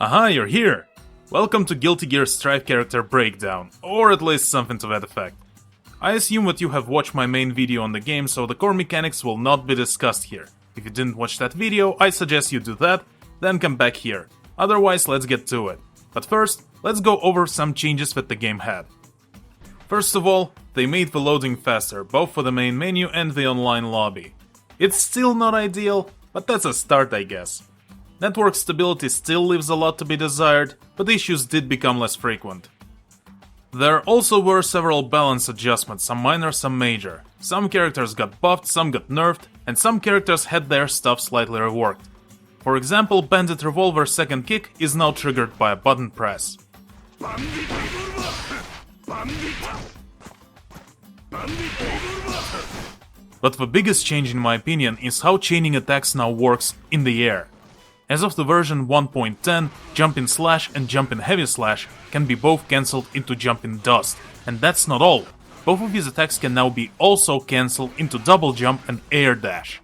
Aha, you're here! Welcome to Guilty Gear Strive character breakdown, or at least something to that effect. I assume that you have watched my main video on the game, so the core mechanics will not be discussed here. If you didn't watch that video, I suggest you do that, then come back here. Otherwise, let's get to it. But first, let's go over some changes that the game had. First of all, they made the loading faster, both for the main menu and the online lobby. It's still not ideal, but that's a start, I guess. Network stability still leaves a lot to be desired, but issues did become less frequent. There also were several balance adjustments, some minor, some major. Some characters got buffed, some got nerfed, and some characters had their stuff slightly reworked. For example, Bandit Revolver's second kick is now triggered by a button press. But the biggest change in my opinion is how chaining attacks now works in the air. As of the version 1.10, Jump in Slash and Jump in Heavy Slash can be both cancelled into Jump in Dust. And that's not all. Both of these attacks can now be also cancelled into Double Jump and Air Dash.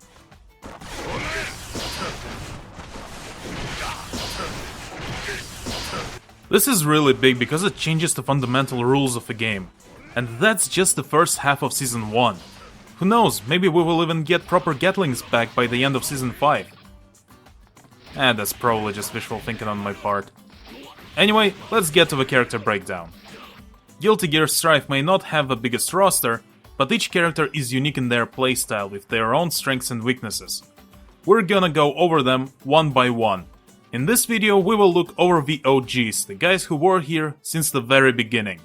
This is really big because it changes the fundamental rules of the game. And that's just the first half of Season 1. Who knows, maybe we will even get proper Gatlings back by the end of Season 5. That's probably just wishful thinking on my part. Anyway, let's get to the character breakdown. Guilty Gear Strive may not have the biggest roster, but each character is unique in their playstyle with their own strengths and weaknesses. We're gonna go over them one by one. In this video we will look over the OGs, the guys who were here since the very beginning.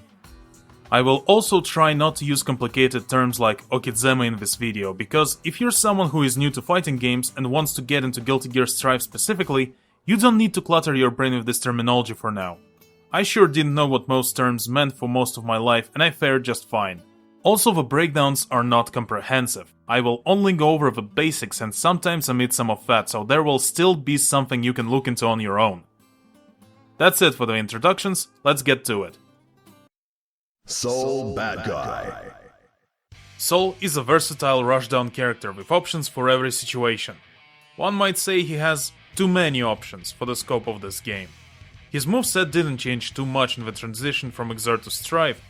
I will also try not to use complicated terms like Okizeme in this video, because if you're someone who is new to fighting games and wants to get into Guilty Gear Strive specifically, you don't need to clutter your brain with this terminology for now. I sure didn't know what most terms meant for most of my life, and I fared just fine. Also, the breakdowns are not comprehensive. I will only go over the basics and sometimes omit some of that, so there will still be something you can look into on your own. That's it for the introductions, let's get to it. Soul Badguy. Soul is a versatile rushdown character with options for every situation. One might say he has too many options for the scope of this game. His moveset didn't change too much in the transition from Exert to Strive,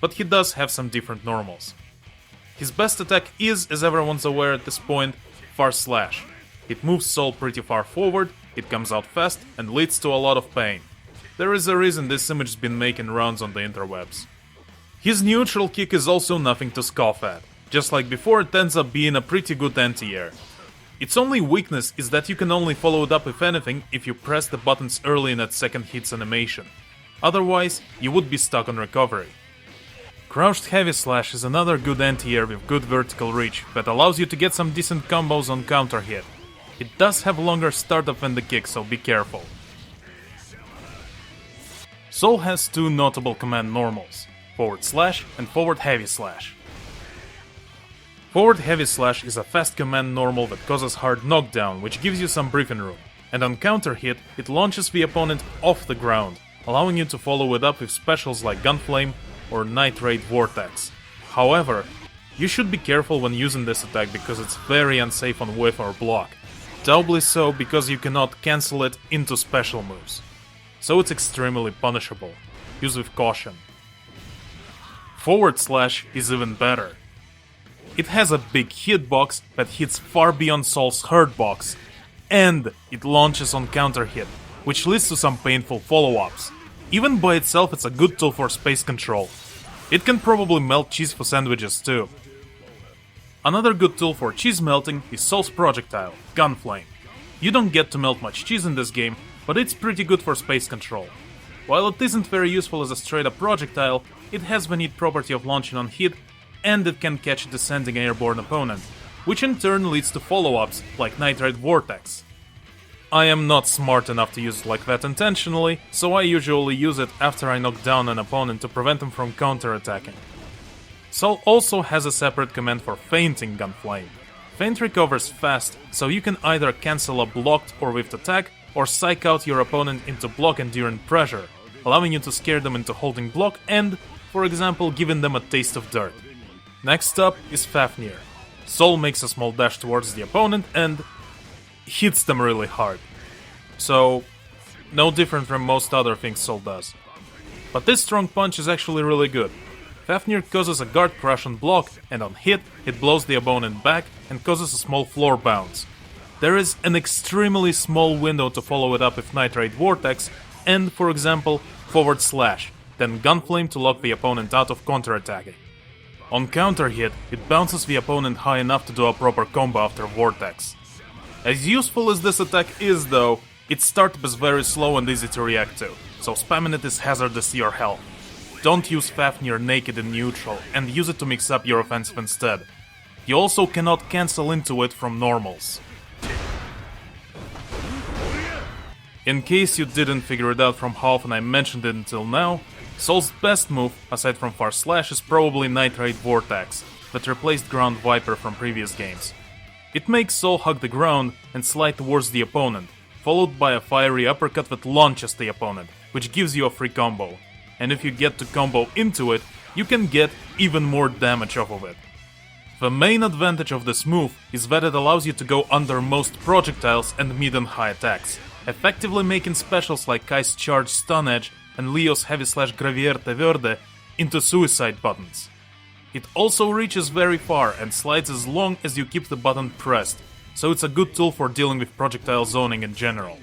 but he does have some different normals. His best attack is, as everyone's aware at this point, Far Slash. It moves Soul pretty far forward, it comes out fast, and leads to a lot of pain. There is a reason this image has been making rounds on the interwebs. His neutral kick is also nothing to scoff at. Just like before, it ends up being a pretty good anti-air. Its only weakness is that you can only follow it up if anything if you press the buttons early in that second hit's animation. Otherwise, you would be stuck on recovery. Crouched Heavy Slash is another good anti-air with good vertical reach that allows you to get some decent combos on counter hit. It does have longer startup than the kick, so be careful. Soul has two notable command normals. Forward Slash and Forward Heavy Slash. Forward Heavy Slash is a fast command normal that causes hard knockdown, which gives you some breathing room, and on counter hit, it launches the opponent off the ground, allowing you to follow it up with specials like Gunflame or Nitrate Vortex. However, you should be careful when using this attack because it's very unsafe on whiff or block, doubly so because you cannot cancel it into special moves. So it's extremely punishable. Use with caution. Forward Slash is even better. It has a big hitbox that hits far beyond Soul's hurt box, and it launches on counter hit, which leads to some painful follow-ups. Even by itself it's a good tool for space control. It can probably melt cheese for sandwiches too. Another good tool for cheese melting is Soul's projectile, Gunflame. You don't get to melt much cheese in this game, but it's pretty good for space control. While it isn't very useful as a straight-up projectile, it has the neat property of launching on hit, and it can catch a descending airborne opponent, which in turn leads to follow-ups like Nitrate Vortex. I am not smart enough to use it like that intentionally, so I usually use it after I knock down an opponent to prevent them from counter-attacking. Soul also has a separate command for feinting Gunflame. Feint recovers fast, so you can either cancel a blocked or whiffed attack, or psych out your opponent into block enduring pressure, allowing you to scare them into holding block and, for example, giving them a taste of dirt. Next up is Fafnir. Soul makes a small dash towards the opponent and hits them really hard. So, no different from most other things Sol does. But this strong punch is actually really good. Fafnir causes a guard crush on block, and on hit, it blows the opponent back and causes a small floor bounce. There is an extremely small window to follow it up with Nitrate Vortex and, for example, forward slash, then Gunflame to lock the opponent out of counterattacking. On counter hit, it bounces the opponent high enough to do a proper combo after Vortex. As useful as this attack is though, its startup is very slow and easy to react to, so spamming it is hazardous to your health. Don't use Fafnir naked in neutral and use it to mix up your offensive instead. You also cannot cancel into it from normals. In case you didn't figure it out from how often I mentioned it until now, Sol's best move, aside from Far Slash, is probably Nitrate Vortex, that replaced Ground Viper from previous games. It makes Sol hug the ground and slide towards the opponent, followed by a fiery uppercut that launches the opponent, which gives you a free combo. And if you get to combo into it, you can get even more damage off of it. The main advantage of this move is that it allows you to go under most projectiles and mid and high attacks, effectively making specials like Kai's Charge Stun Edge and Leo's Heavy Slash Gravierte Verde into suicide buttons. It also reaches very far and slides as long as you keep the button pressed, so it's a good tool for dealing with projectile zoning in general.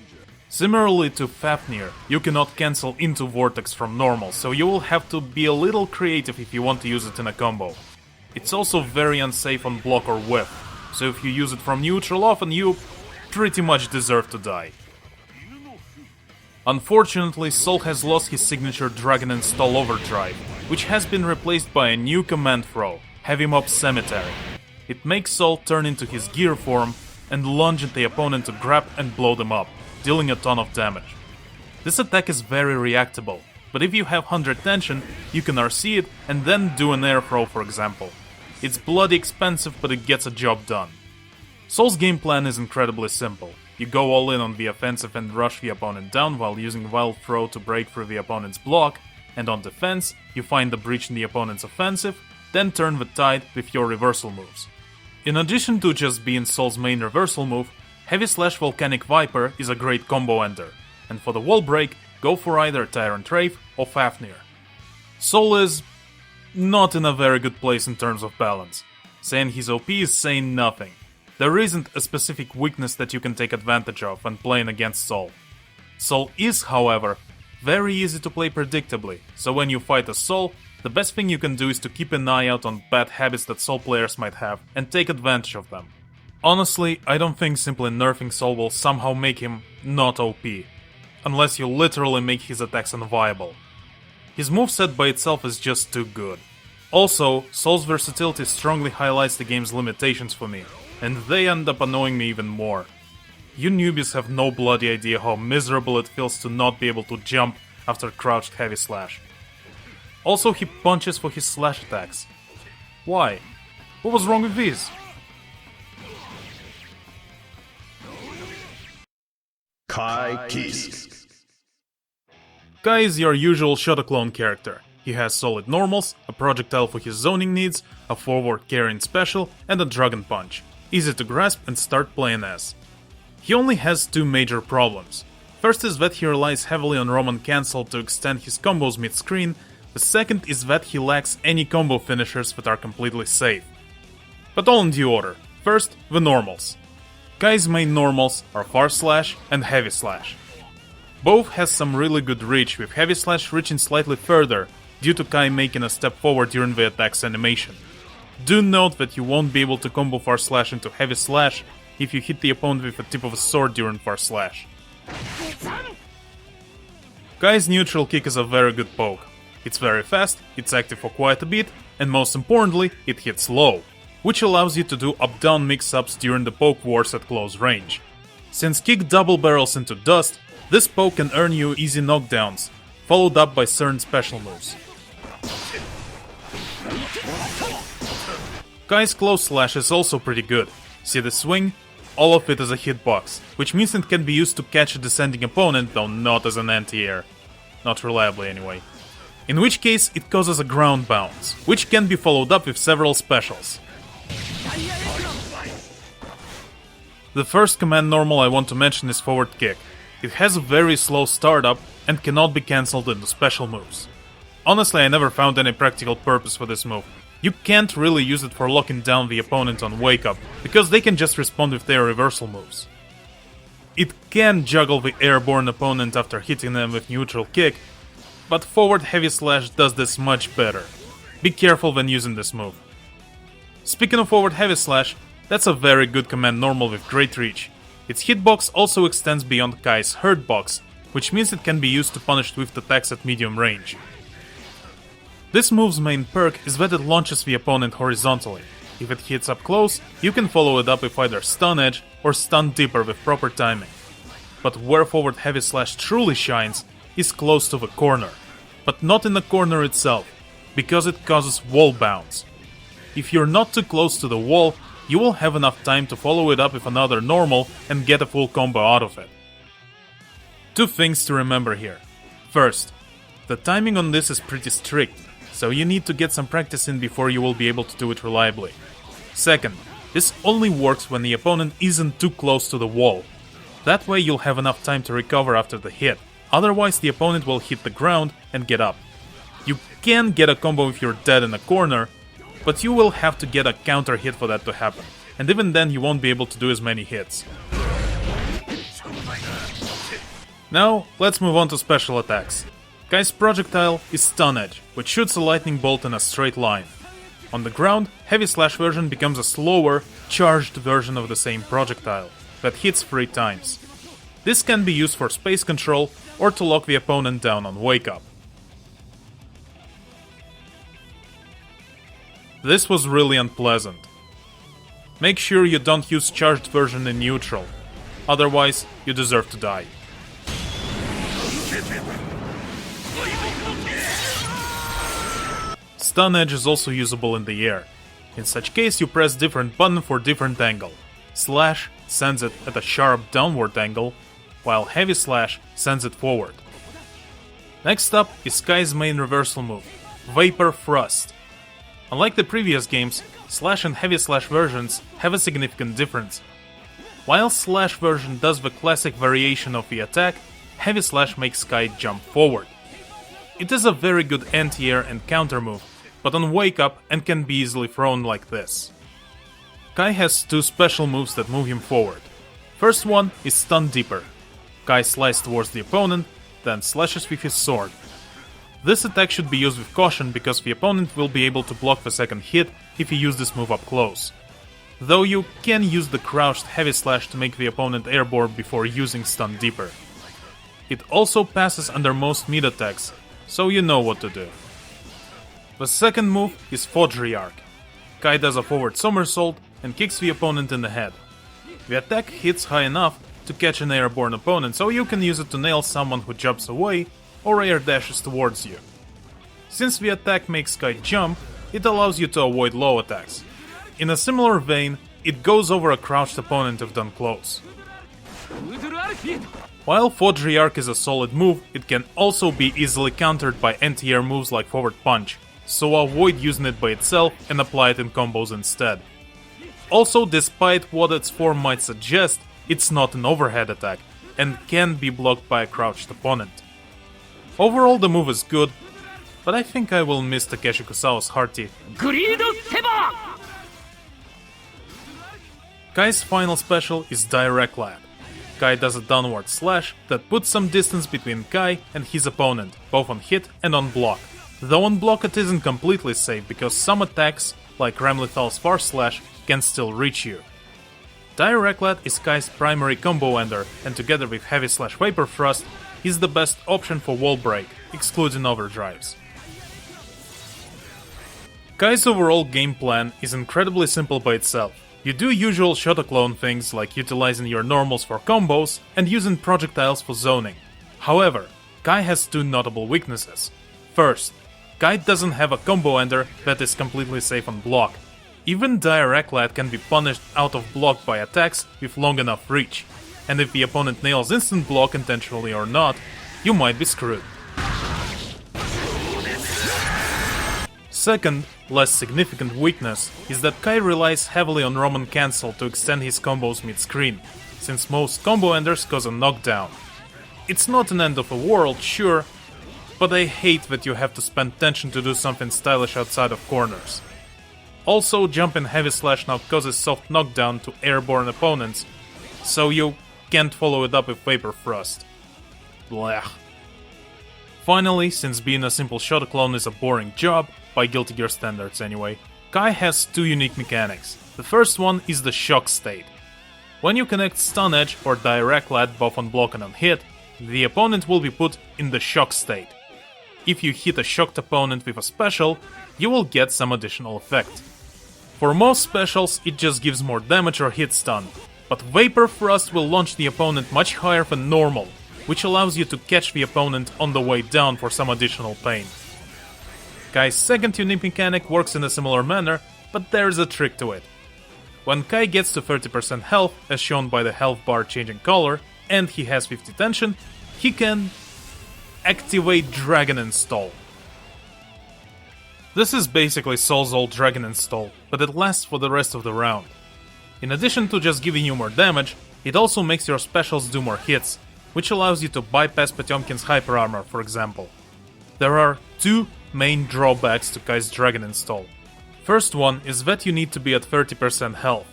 Similarly to Fafnir, you cannot cancel into Vortex from normal, so you will have to be a little creative if you want to use it in a combo. It's also very unsafe on block or whiff, so if you use it from neutral often, you pretty much deserve to die. Unfortunately, Sol has lost his signature Dragon Install Overdrive, which has been replaced by a new command throw, Heavy Mob Cemetery. It makes Sol turn into his gear form and lunge at the opponent to grab and blow them up, dealing a ton of damage. This attack is very reactable, but if you have 100 tension, you can RC it and then do an air throw, for example. It's bloody expensive, but it gets a job done. Sol's game plan is incredibly simple. You go all in on the offensive and rush the opponent down while using Wild Throw to break through the opponent's block, and on defense, you find the breach in the opponent's offensive, then turn the tide with your reversal moves. In addition to just being Sol's main reversal move, Heavy Slash Volcanic Viper is a great combo ender, and for the wall break, go for either Tyrant Wraith or Fafnir. Sol is not in a very good place in terms of balance. Saying he's OP is saying nothing. There isn't a specific weakness that you can take advantage of when playing against Sol. Sol is, however, very easy to play predictably, so when you fight a Sol, the best thing you can do is to keep an eye out on bad habits that Sol players might have and take advantage of them. Honestly, I don't think simply nerfing Sol will somehow make him not OP, unless you literally make his attacks unviable. His moveset by itself is just too good. Also, Sol's versatility strongly highlights the game's limitations for me, and they end up annoying me even more. You newbies have no bloody idea how miserable it feels to not be able to jump after crouched Heavy Slash. Also, he punches for his slash attacks. Why? What was wrong with these? Kiske. Kai is your usual Shotaclone character. He has solid normals, a projectile for his zoning needs, a forward carrying special, and a Dragon Punch. Easy to grasp and start playing as. He only has two major problems. First is that he relies heavily on Roman Cancel to extend his combos mid-screen, the second is that he lacks any combo finishers that are completely safe. But all in due order. First, the normals. Kai's main normals are Far Slash and Heavy Slash. Both has some really good reach, with Heavy Slash reaching slightly further, due to Kai making a step forward during the attack's animation. Do note that you won't be able to combo Far Slash into Heavy Slash if you hit the opponent with the tip of a sword during Far Slash. Kai's neutral kick is a very good poke. It's very fast, it's active for quite a bit, and most importantly, it hits low, which allows you to do up-down mix-ups during the poke wars at close range. Since kick double barrels into dust, this poke can earn you easy knockdowns, followed up by certain special moves. Kai's close slash is also pretty good. See the swing? All of it is a hitbox, which means it can be used to catch a descending opponent, though not as an anti-air. Not reliably anyway. In which case, it causes a ground bounce, which can be followed up with several specials. The first command normal I want to mention is forward kick. It has a very slow startup and cannot be cancelled into special moves. Honestly, I never found any practical purpose for this move. You can't really use it for locking down the opponent on wake up, because they can just respond with their reversal moves. It can juggle the airborne opponent after hitting them with neutral kick, but forward heavy slash does this much better. Be careful when using this move. Speaking of forward heavy slash, that's a very good command normal with great reach. Its hitbox also extends beyond Kai's hurt box, which means it can be used to punish swift attacks at medium range. This move's main perk is that it launches the opponent horizontally. If it hits up close, you can follow it up with either stun edge or stun deeper with proper timing. But where forward heavy slash truly shines is close to the corner, but not in the corner itself, because it causes wall bounce. If you're not too close to the wall, you will have enough time to follow it up with another normal and get a full combo out of it. Two things to remember here. First, the timing on this is pretty strict, so you need to get some practice in before you will be able to do it reliably. Second, this only works when the opponent isn't too close to the wall. That way you'll have enough time to recover after the hit, otherwise the opponent will hit the ground and get up. You can get a combo if you're dead in a corner, but you will have to get a counter hit for that to happen, and even then you won't be able to do as many hits. Now, let's move on to special attacks. Kai's projectile is Stun Edge, which shoots a lightning bolt in a straight line. On the ground, Heavy Slash version becomes a slower, charged version of the same projectile, that hits 3 times. This can be used for space control or to lock the opponent down on wake up. This was really unpleasant. Make sure you don't use charged version in neutral, otherwise you deserve to die. Stun Edge is also usable in the air. In such case you press different button for different angle. Slash sends it at a sharp downward angle, while Heavy Slash sends it forward. Next up is Kai's main reversal move, Vapor Thrust. Unlike the previous games, Slash and Heavy Slash versions have a significant difference. While Slash version does the classic variation of the attack, Heavy Slash makes Kai jump forward. It is a very good anti-air and counter move, but on wake up and can be easily thrown like this. Kai has 2 special moves that move him forward. First one is Stun Deeper. Kai slices towards the opponent, then slashes with his sword. This attack should be used with caution because the opponent will be able to block the second hit if he uses this move up close. Though you can use the crouched Heavy Slash to make the opponent airborne before using Stun Deeper. It also passes under most mid attacks, so you know what to do. The second move is Fodriarch. Kai does a forward somersault and kicks the opponent in the head. The attack hits high enough to catch an airborne opponent, so you can use it to nail someone who jumps away or air dashes towards you. Since the attack makes Kai jump, it allows you to avoid low attacks. In a similar vein, it goes over a crouched opponent if done close. While Fodriarch is a solid move, it can also be easily countered by anti-air moves like Forward Punch, so avoid using it by itself and apply it in combos instead. Also, despite what its form might suggest, it's not an overhead attack, and can be blocked by a crouched opponent. Overall the move is good, but I think I will miss Takeshi Kusawa's hearty Kai's final special is Direct Lab. Kai does a downward slash that puts some distance between Kai and his opponent, both on hit and on block. Though on block it isn't completely safe because some attacks, like Ramlethal's Far Slash, can still reach you. Direct Lad is Kai's primary combo ender, and together with Heavy Slash Vapor Thrust, is the best option for wall break, excluding overdrives. Kai's overall game plan is incredibly simple by itself. You do usual Shotaclone things like utilizing your normals for combos and using projectiles for zoning. However, Kai has 2 notable weaknesses. First, Kai doesn't have a combo ender that is completely safe on block. Even Direct Lad can be punished out of block by attacks with long enough reach, and if the opponent nails instant block intentionally or not, you might be screwed. Second, less significant weakness is that Kai relies heavily on Roman Cancel to extend his combos mid-screen, since most combo enders cause a knockdown. It's not an end of the world, sure, but I hate that you have to spend tension to do something stylish outside of corners. Also, jumping heavy slash now causes soft knockdown to airborne opponents, so you can't follow it up with Vapor Thrust. Blech. Finally, since being a simple shot clone is a boring job, by Guilty Gear standards anyway, Kai has two unique mechanics. The first one is the shock state. When you connect Stun Edge or Direct Lat both on block and on hit, the opponent will be put in the shock state. If you hit a shocked opponent with a special, you will get some additional effect. For most specials, it just gives more damage or hit stun, but Vapor Thrust will launch the opponent much higher than normal, which allows you to catch the opponent on the way down for some additional pain. Kai's second unique mechanic works in a similar manner, but there's a trick to it. When Kai gets to 30% health, as shown by the health bar changing color, and he has 50 tension, he can activate Dragon Install. This is basically Soul's old Dragon Install, but it lasts for the rest of the round. In addition to just giving you more damage, it also makes your specials do more hits, which allows you to bypass Potemkin's Hyper Armor, for example. There are two main drawbacks to Kai's Dragon Install. First one is that you need to be at 30% health,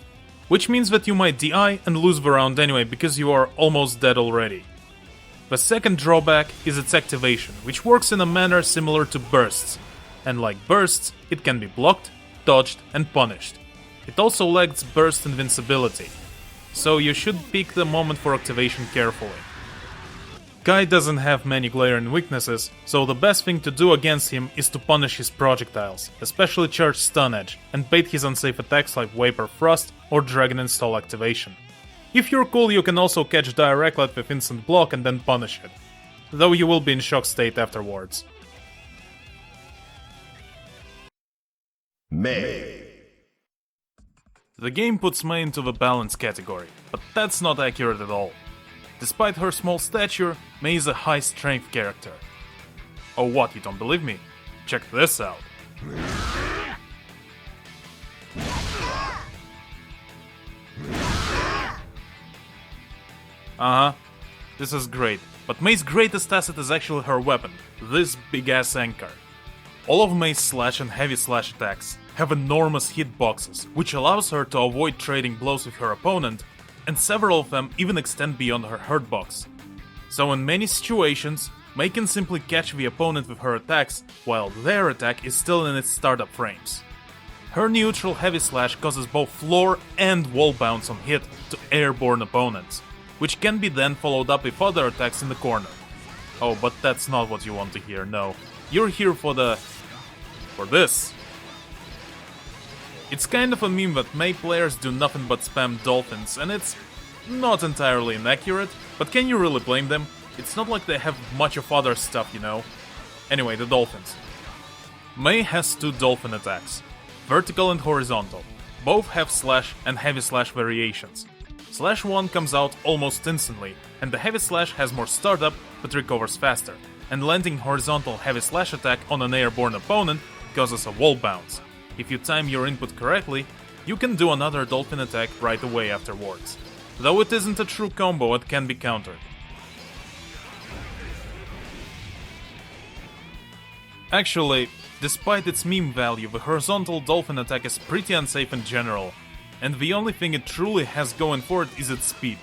which means that you might DI and lose the round anyway because you are almost dead already. The second drawback is its activation, which works in a manner similar to bursts, and like bursts, it can be blocked, dodged and punished. It also lacks burst invincibility, so you should pick the moment for activation carefully. Kai doesn't have many glaring weaknesses, so the best thing to do against him is to punish his projectiles, especially charge Stun Edge, and bait his unsafe attacks like Vapor Thrust or Dragon Install activation. If you're cool, you can also catch Direct Lat with instant block and then punish it, though you will be in shock state afterwards. Mei. The game puts Mei into the balance category, but that's not accurate at all. Despite her small stature, Mei is a high strength character. Oh what, you don't believe me? Check this out. This is great, but Mei's greatest asset is actually her weapon, this big ass anchor. All of Mei's slash and heavy slash attacks have enormous hitboxes, which allows her to avoid trading blows with her opponent, and several of them even extend beyond her hurt box. So in many situations, Mei can simply catch the opponent with her attacks while their attack is still in its startup frames. Her neutral heavy slash causes both floor and wall bounce on hit to airborne opponents, which can be then followed up with other attacks in the corner. Oh, but that's not what you want to hear, no. You're here for this. It's kind of a meme that Mei players do nothing but spam dolphins, and it's not entirely inaccurate, but can you really blame them? It's not like they have much of other stuff, you know. Anyway, the dolphins. Mei has two dolphin attacks, vertical and horizontal. Both have slash and heavy slash variations. Slash 1 comes out almost instantly, and the heavy slash has more startup but recovers faster, and landing horizontal heavy slash attack on an airborne opponent causes a wall bounce. If you time your input correctly, you can do another dolphin attack right away afterwards. Though it isn't a true combo, it can be countered. Actually, despite its meme value, the horizontal dolphin attack is pretty unsafe in general, and the only thing it truly has going for it is its speed.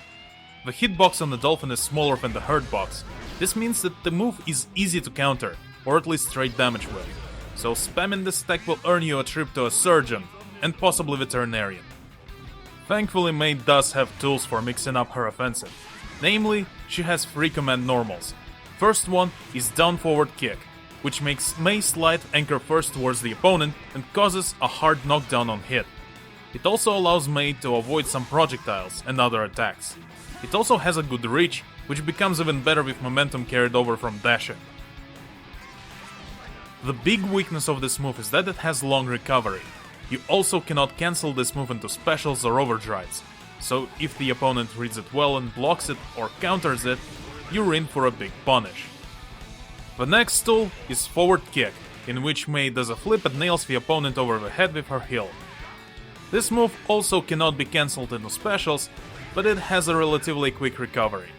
The hitbox on the dolphin is smaller than the hurt box. This means that the move is easy to counter, or at least trade damage with. So spamming this attack will earn you a trip to a surgeon, and possibly veterinarian. Thankfully, Mei does have tools for mixing up her offensive. Namely, she has 3 command normals. First one is down forward kick, which makes Mei slide anchor first towards the opponent and causes a hard knockdown on hit. It also allows Mei to avoid some projectiles and other attacks. It also has a good reach, which becomes even better with momentum carried over from dashing. The big weakness of this move is that it has long recovery. You also cannot cancel this move into specials or overdrives, so if the opponent reads it well and blocks it or counters it, you're in for a big punish. The next tool is forward kick, in which Mei does a flip and nails the opponent over the head with her heel. This move also cannot be cancelled into specials, but it has a relatively quick recovery.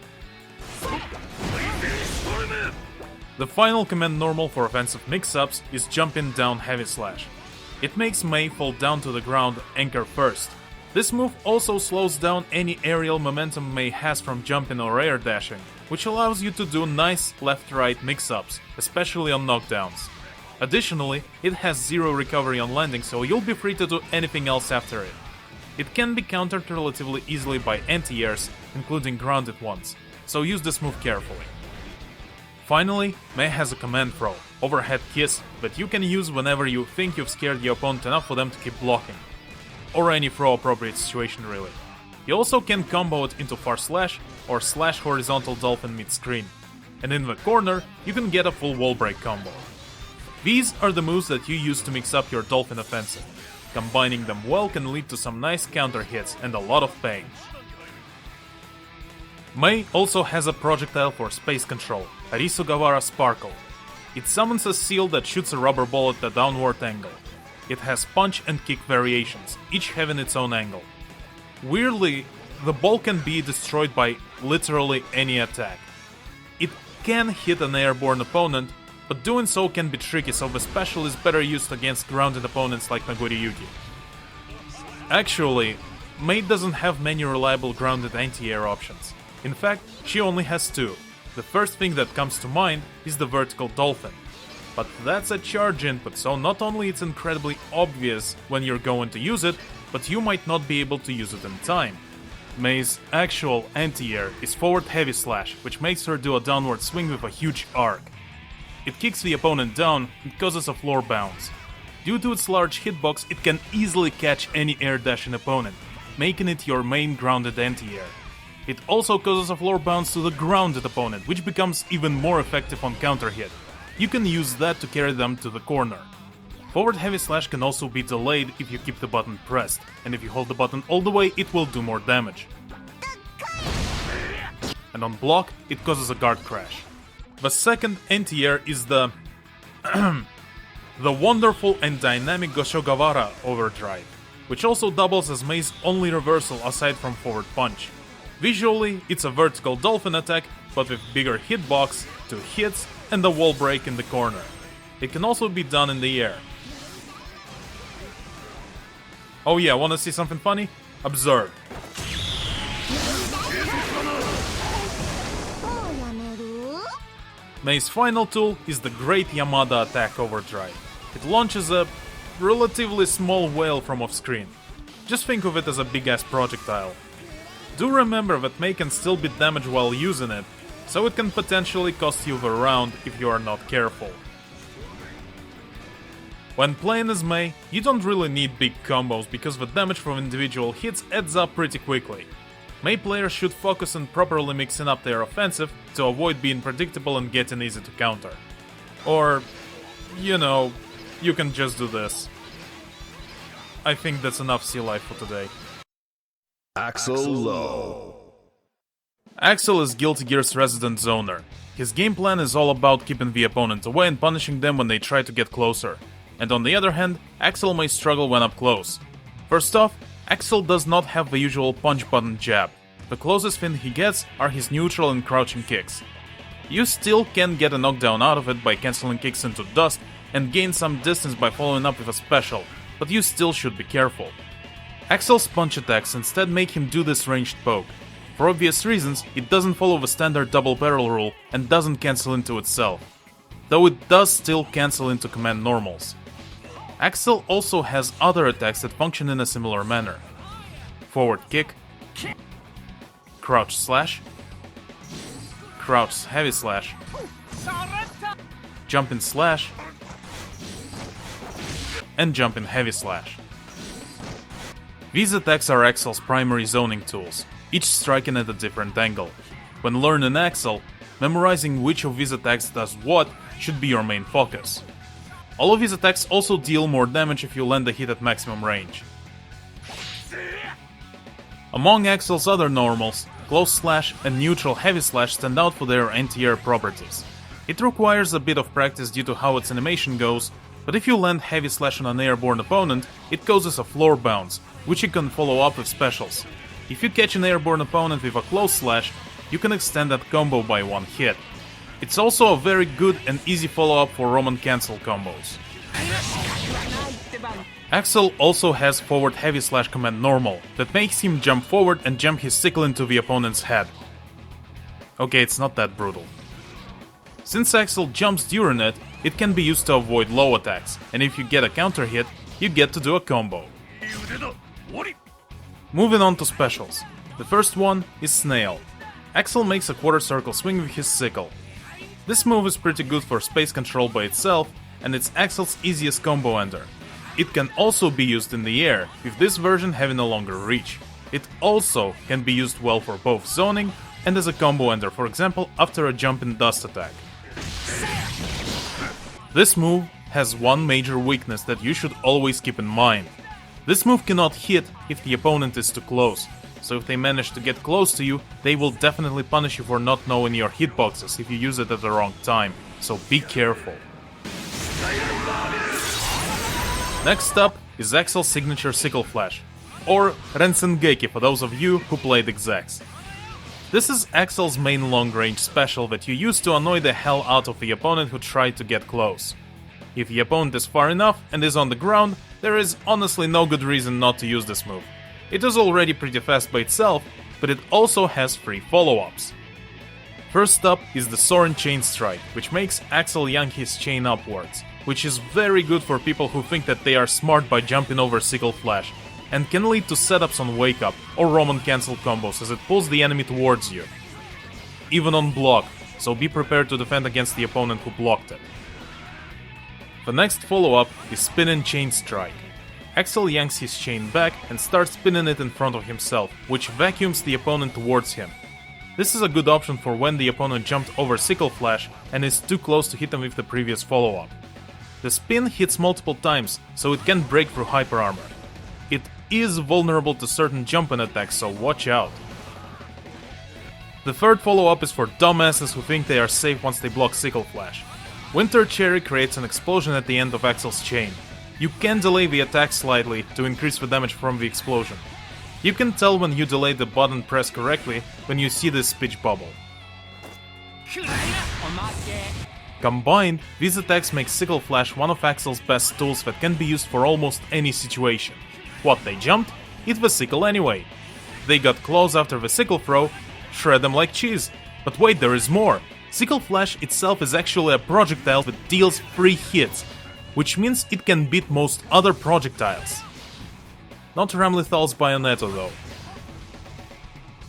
The final command normal for offensive mix-ups is jumping down heavy slash. It makes Mei fall down to the ground anchor first. This move also slows down any aerial momentum Mei has from jumping or air dashing, which allows you to do nice left-right mix-ups, especially on knockdowns. Additionally, it has zero recovery on landing, so you'll be free to do anything else after it. It can be countered relatively easily by anti-airs, including grounded ones, so use this move carefully. Finally, Mei has a command throw, overhead kiss, that you can use whenever you think you've scared the opponent enough for them to keep blocking. Or any throw appropriate situation really. You also can combo it into far slash or slash horizontal dolphin mid-screen. And in the corner, you can get a full wall break combo. These are the moves that you use to mix up your dolphin offensive. Combining them well can lead to some nice counter hits and a lot of pain. Mei also has a projectile for space control, Arisugawara Sparkle. It summons a seal that shoots a rubber ball at a downward angle. It has punch and kick variations, each having its own angle. Weirdly, the ball can be destroyed by literally any attack. It can hit an airborne opponent, but doing so can be tricky, so the special is better used against grounded opponents like Nagoriyuki. Actually, Mei doesn't have many reliable grounded anti-air options. In fact, she only has two. The first thing that comes to mind is the vertical dolphin. But that's a charge input, so not only it's incredibly obvious when you're going to use it, but you might not be able to use it in time. Mei's actual anti-air is forward heavy slash, which makes her do a downward swing with a huge arc. It kicks the opponent down and causes a floor bounce. Due to its large hitbox, it can easily catch any air dashing opponent, making it your main grounded anti-air. It also causes a floor bounce to the grounded opponent, which becomes even more effective on counter hit. You can use that to carry them to the corner. Forward heavy slash can also be delayed if you keep the button pressed, and if you hold the button all the way, it will do more damage. And on block, it causes a guard crash. The second anti-air is the wonderful and dynamic Goshogawara Overdrive, which also doubles as Mei's only reversal aside from forward punch. Visually, it's a vertical dolphin attack, but with bigger hitbox, 2 hits, and a wall break in the corner. It can also be done in the air. Oh yeah, wanna see something funny? Observe. Mei's final tool is the Great Yamada Attack Overdrive. It launches a relatively small whale from off-screen. Just think of it as a big-ass projectile. Do remember that Mei can still be damaged while using it, so it can potentially cost you the round if you are not careful. When playing as Mei, you don't really need big combos because the damage from individual hits adds up pretty quickly. Mei players should focus on properly mixing up their offensive to avoid being predictable and getting easy to counter. Or, you know, you can just do this. I think that's enough sea life for today. Axl Low. Axl is Guilty Gear's resident zoner. His game plan is all about keeping the opponent away and punishing them when they try to get closer. And on the other hand, Axl may struggle when up close. First off, Axl does not have the usual punch button jab. The closest thing he gets are his neutral and crouching kicks. You still can get a knockdown out of it by cancelling kicks into dust and gain some distance by following up with a special, but you still should be careful. Axl's punch attacks instead make him do this ranged poke. For obvious reasons, it doesn't follow the standard double barrel rule and doesn't cancel into itself, though it does still cancel into command normals. Axl also has other attacks that function in a similar manner. Forward kick, crouch slash, crouch heavy slash, jump in slash, and jump in heavy slash. These attacks are Axl's primary zoning tools, each striking at a different angle. When learning Axl, memorizing which of these attacks does what should be your main focus. All of these attacks also deal more damage if you land a hit at maximum range. Among Axl's other normals, close slash and neutral heavy slash stand out for their anti-air properties. It requires a bit of practice due to how its animation goes, but if you land heavy slash on an airborne opponent, it causes a floor bounce, which you can follow up with specials. If you catch an airborne opponent with a close slash, you can extend that combo by one hit. It's also a very good and easy follow-up for Roman cancel combos. Axl also has forward heavy slash command normal, that makes him jump forward and jump his sickle into the opponent's head. Okay, it's not that brutal. Since Axl jumps during it, it can be used to avoid low attacks, and if you get a counter hit, you get to do a combo. Moving on to specials. The first one is Snail. Axl makes a quarter circle swing with his sickle. This move is pretty good for space control by itself, and it's Axl's easiest combo ender. It can also be used in the air, with this version having a longer reach. It also can be used well for both zoning and as a combo ender, for example after a jump in dust attack. This move has one major weakness that you should always keep in mind. This move cannot hit if the opponent is too close, so if they manage to get close to you, they will definitely punish you for not knowing your hitboxes if you use it at the wrong time, so be careful. Next up is Axl's signature sickle flash, or Rensengeki for those of you who played execs. This is Axl's main long-range special that you use to annoy the hell out of the opponent who tried to get close. If the opponent is far enough and is on the ground, there is honestly no good reason not to use this move. It is already pretty fast by itself, but it also has 3 follow-ups. First up is the Soaring Chain Strike, which makes Axl yank his chain upwards, which is very good for people who think that they are smart by jumping over sickle flash, and can lead to setups on wake up or Roman cancel combos as it pulls the enemy towards you. Even on block, so be prepared to defend against the opponent who blocked it. The next follow-up is Spinning Chain Strike. Axl yanks his chain back and starts spinning it in front of himself, which vacuums the opponent towards him. This is a good option for when the opponent jumped over sickle flash and is too close to hit him with the previous follow-up. The spin hits multiple times, so it can break through hyper armor. It is vulnerable to certain jumping attacks, so watch out. The third follow-up is for dumbasses who think they are safe once they block sickle flash. Winter Cherry creates an explosion at the end of Axl's chain. You can delay the attack slightly to increase the damage from the explosion. You can tell when you delay the button press correctly when you see this speech bubble. Combined, these attacks make Sickle Flash one of Axl's best tools that can be used for almost any situation. What, they jumped? Hit the sickle anyway. They got close after the sickle throw, shred them like cheese. But wait, there is more! Sickle Flash itself is actually a projectile that deals 3 hits, which means it can beat most other projectiles. Not Ramlethal's Bayonetta though.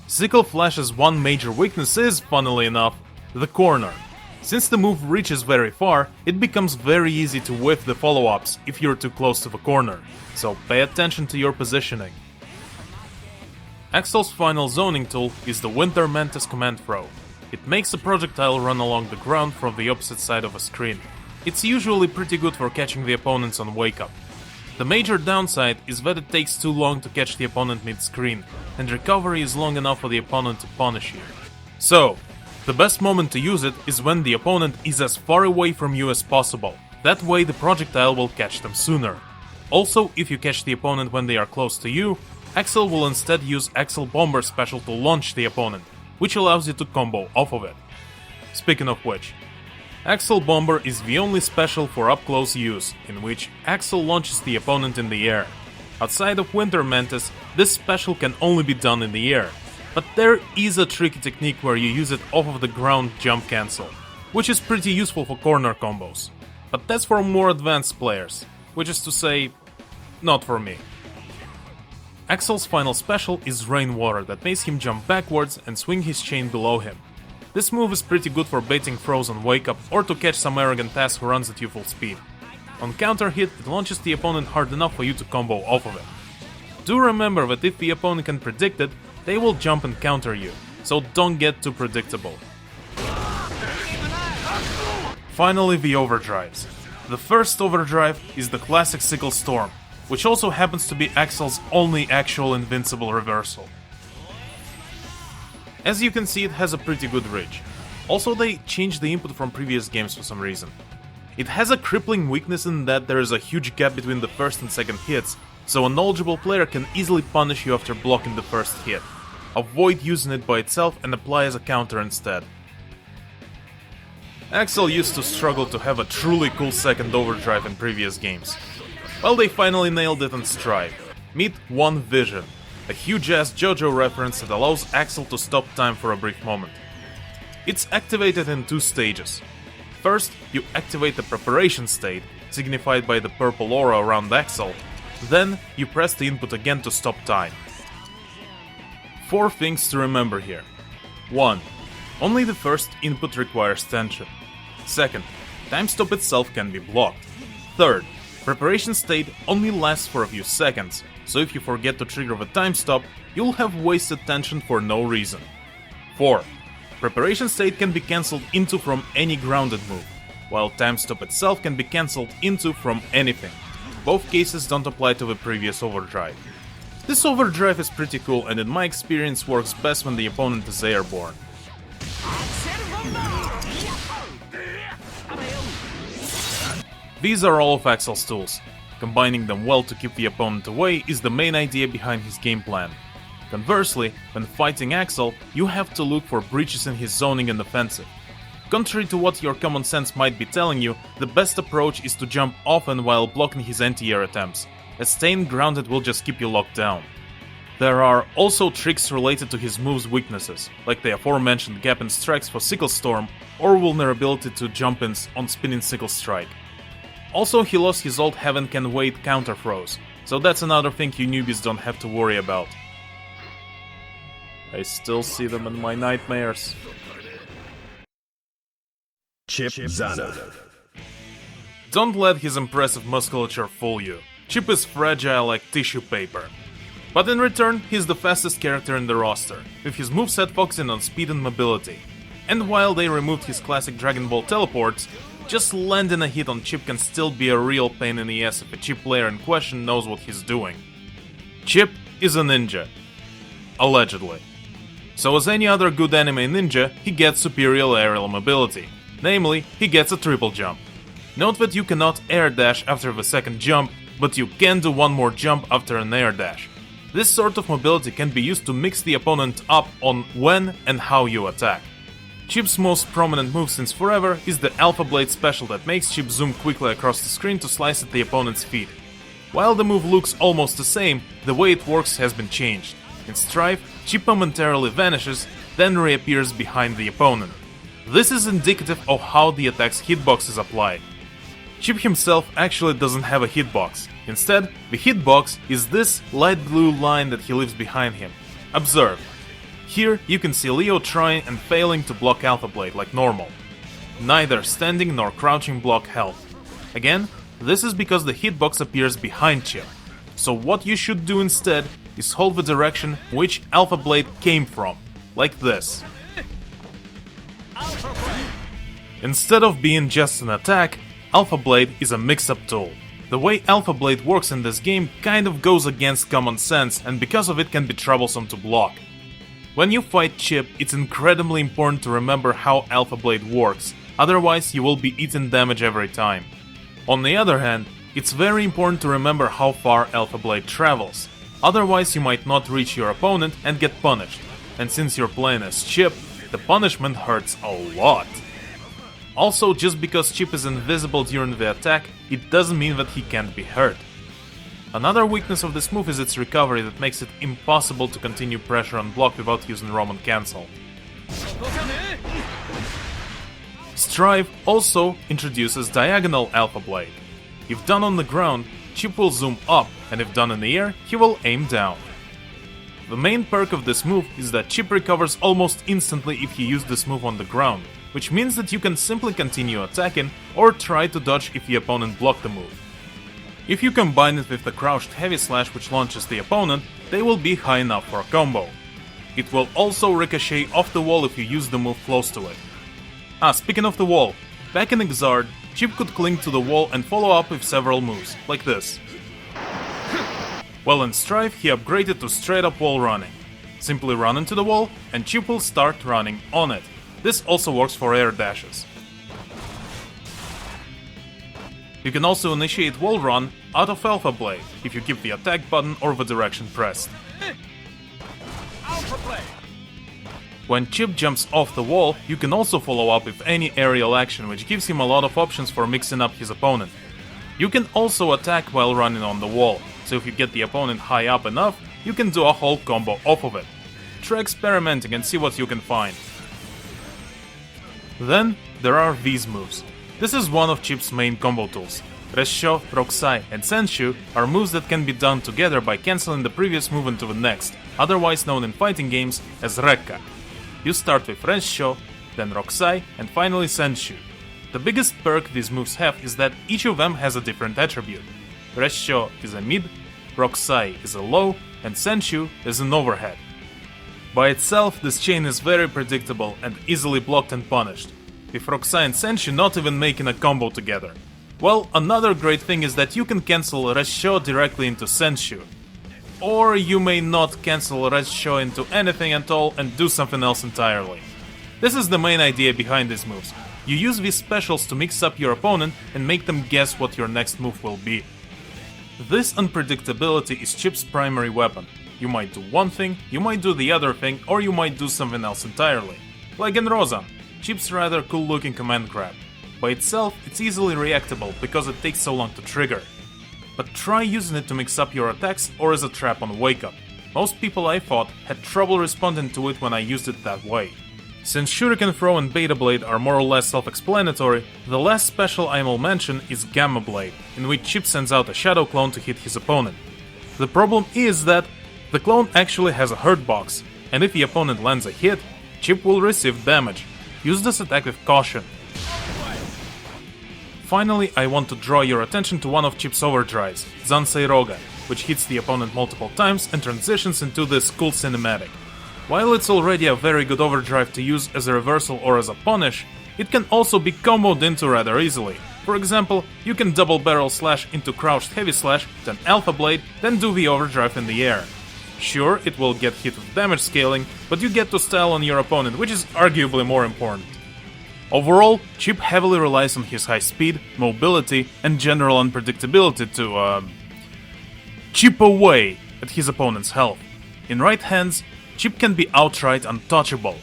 Sickle Flash's one major weakness is, funnily enough, the corner. Since the move reaches very far, it becomes very easy to whiff the follow-ups if you're too close to the corner, so pay attention to your positioning. Axl's final zoning tool is the Winter Mantis Command Throw. It makes a projectile run along the ground from the opposite side of a screen. It's usually pretty good for catching the opponents on wake up. The major downside is that it takes too long to catch the opponent mid-screen, and recovery is long enough for the opponent to punish you. So, the best moment to use it is when the opponent is as far away from you as possible. That way the projectile will catch them sooner. Also, if you catch the opponent when they are close to you, Axl will instead use Axl Bomber special to launch the opponent, which allows you to combo off of it. Speaking of which, Axl Bomber is the only special for up-close use, in which Axl launches the opponent in the air. Outside of Winter Mantis, this special can only be done in the air, but there is a tricky technique where you use it off of the ground jump cancel, which is pretty useful for corner combos. But that's for more advanced players, which is to say, not for me. Axl's final special is Rainwater that makes him jump backwards and swing his chain below him. This move is pretty good for baiting throws on wake up or to catch some arrogant ass who runs at you full speed. On counter hit, it launches the opponent hard enough for you to combo off of it. Do remember that if the opponent can predict it, they will jump and counter you, so don't get too predictable. Finally, the overdrives. The first overdrive is the classic Sickle Storm, which also happens to be Axl's only actual invincible reversal. As you can see, it has a pretty good reach. Also, they changed the input from previous games for some reason. It has a crippling weakness in that there is a huge gap between the first and second hits, so a knowledgeable player can easily punish you after blocking the first hit. Avoid using it by itself and apply as a counter instead. Axl used to struggle to have a truly cool second overdrive in previous games. Well, they finally nailed it in Strive. Meet One Vision, a huge-ass JoJo reference that allows Axl to stop time for a brief moment. It's activated in 2 stages. First, you activate the preparation state, signified by the purple aura around Axl, then you press the input again to stop time. 4 things to remember here. 1. Only the first input requires tension. 2nd, time stop itself can be blocked. 3rd, preparation state only lasts for a few seconds, so if you forget to trigger the time stop, you'll have wasted tension for no reason. 4. Preparation state can be cancelled into from any grounded move, while time stop itself can be cancelled into from anything. Both cases don't apply to the previous overdrive. This overdrive is pretty cool and in my experience works best when the opponent is airborne. These are all of Axl's tools. Combining them well to keep the opponent away is the main idea behind his game plan. Conversely, when fighting Axl, you have to look for breaches in his zoning and offensive. Contrary to what your common sense might be telling you, the best approach is to jump often while blocking his anti-air attempts, as staying grounded will just keep you locked down. There are also tricks related to his move's weaknesses, like the aforementioned gap in strikes for Sickle Storm or vulnerability to jump-ins on spinning Sickle Strike. Also, he lost his old Heaven Can Wait counter throws, so that's another thing you newbies don't have to worry about. I still see them in my nightmares. Chipp Zanuff. Don't let his impressive musculature fool you. Chipp is fragile like tissue paper. But in return, he's the fastest character in the roster, with his moveset focusing on speed and mobility. And while they removed his classic Dragon Ball teleports, just landing a hit on Chipp can still be a real pain in the ass if a Chipp player in question knows what he's doing. Chipp is a ninja. Allegedly. So as any other good anime ninja, he gets superior aerial mobility. Namely, he gets a triple jump. Note that you cannot air dash after the second jump, but you can do one more jump after an air dash. This sort of mobility can be used to mix the opponent up on when and how you attack. Chipp's most prominent move since forever is the Alpha Blade special that makes Chipp zoom quickly across the screen to slice at the opponent's feet. While the move looks almost the same, the way it works has been changed. In Strife, Chipp momentarily vanishes, then reappears behind the opponent. This is indicative of how the attack's hitbox is applied. Chipp himself actually doesn't have a hitbox. Instead, the hitbox is this light blue line that he leaves behind him. Observe. Here you can see Leo trying and failing to block Alpha Blade like normal. Neither standing nor crouching block help. Again, this is because the hitbox appears behind Chipp. So what you should do instead is hold the direction which Alpha Blade came from, like this. Instead of being just an attack, Alpha Blade is a mix-up tool. The way Alpha Blade works in this game kind of goes against common sense and because of it can be troublesome to block. When you fight Chipp, it's incredibly important to remember how Alpha Blade works, otherwise you will be eating damage every time. On the other hand, it's very important to remember how far Alpha Blade travels, otherwise you might not reach your opponent and get punished, and since you're playing as Chipp, the punishment hurts a lot. Also, just because Chipp is invisible during the attack, it doesn't mean that he can't be hurt. Another weakness of this move is its recovery that makes it impossible to continue pressure on block without using Roman Cancel. Strive also introduces Diagonal Alpha Blade. If done on the ground, Chipp will zoom up, and if done in the air, he will aim down. The main perk of this move is that Chipp recovers almost instantly if you use this move on the ground, which means that you can simply continue attacking or try to dodge if the opponent blocked the move. If you combine it with the crouched heavy slash which launches the opponent, they will be high enough for a combo. It will also ricochet off the wall if you use the move close to it. Speaking of the wall, back in Exard, Chipp could cling to the wall and follow up with several moves, like this. Well, in Strife he upgraded to straight up wall running. Simply run into the wall and Chipp will start running on it. This also works for air dashes. You can also initiate wall run out of Alpha Blade if you keep the attack button or the direction pressed. When Chipp jumps off the wall, you can also follow up with any aerial action, which gives him a lot of options for mixing up his opponent. You can also attack while running on the wall, so if you get the opponent high up enough, you can do a whole combo off of it. Try experimenting and see what you can find. Then there are these moves. This is one of Chipp's main combo tools. Ressho, Rokusai and Senshu are moves that can be done together by cancelling the previous move into the next, otherwise known in fighting games as Rekka. You start with Ressho, then Rokusai and finally Senshu. The biggest perk these moves have is that each of them has a different attribute. Ressho is a mid, Rokusai is a low, and Senshu is an overhead. By itself, this chain is very predictable and easily blocked and punished, with Rokusai and Senshu not even making a combo together. Well, another great thing is that you can cancel Ressho directly into Senshu. Or you may not cancel Ressho into anything at all and do something else entirely. This is the main idea behind these moves. You use these specials to mix up your opponent and make them guess what your next move will be. This unpredictability is Chipp's primary weapon. You might do one thing, you might do the other thing, or you might do something else entirely. Like in Rozan, Chipp's rather cool looking command grab. By itself, it's easily reactable because it takes so long to trigger. But try using it to mix up your attacks or as a trap on wake up. Most people I fought had trouble responding to it when I used it that way. Since Shuriken Throw and Beta Blade are more or less self-explanatory, the last special I will mention is Gamma Blade, in which Chipp sends out a shadow clone to hit his opponent. The problem is that the clone actually has a hurt box, and if the opponent lands a hit, Chipp will receive damage. Use this attack with caution. Finally, I want to draw your attention to one of Chipp's overdrives, Zansei Roga, which hits the opponent multiple times and transitions into this cool cinematic. While it's already a very good overdrive to use as a reversal or as a punish, it can also be comboed into rather easily. For example, you can double barrel slash into crouched heavy slash, then alpha blade, then do the overdrive in the air. Sure, it will get hit with damage scaling, but you get to style on your opponent, which is arguably more important. Overall, Chipp heavily relies on his high speed, mobility, and general unpredictability to, chip away at his opponent's health. In right hands, Chipp can be outright untouchable,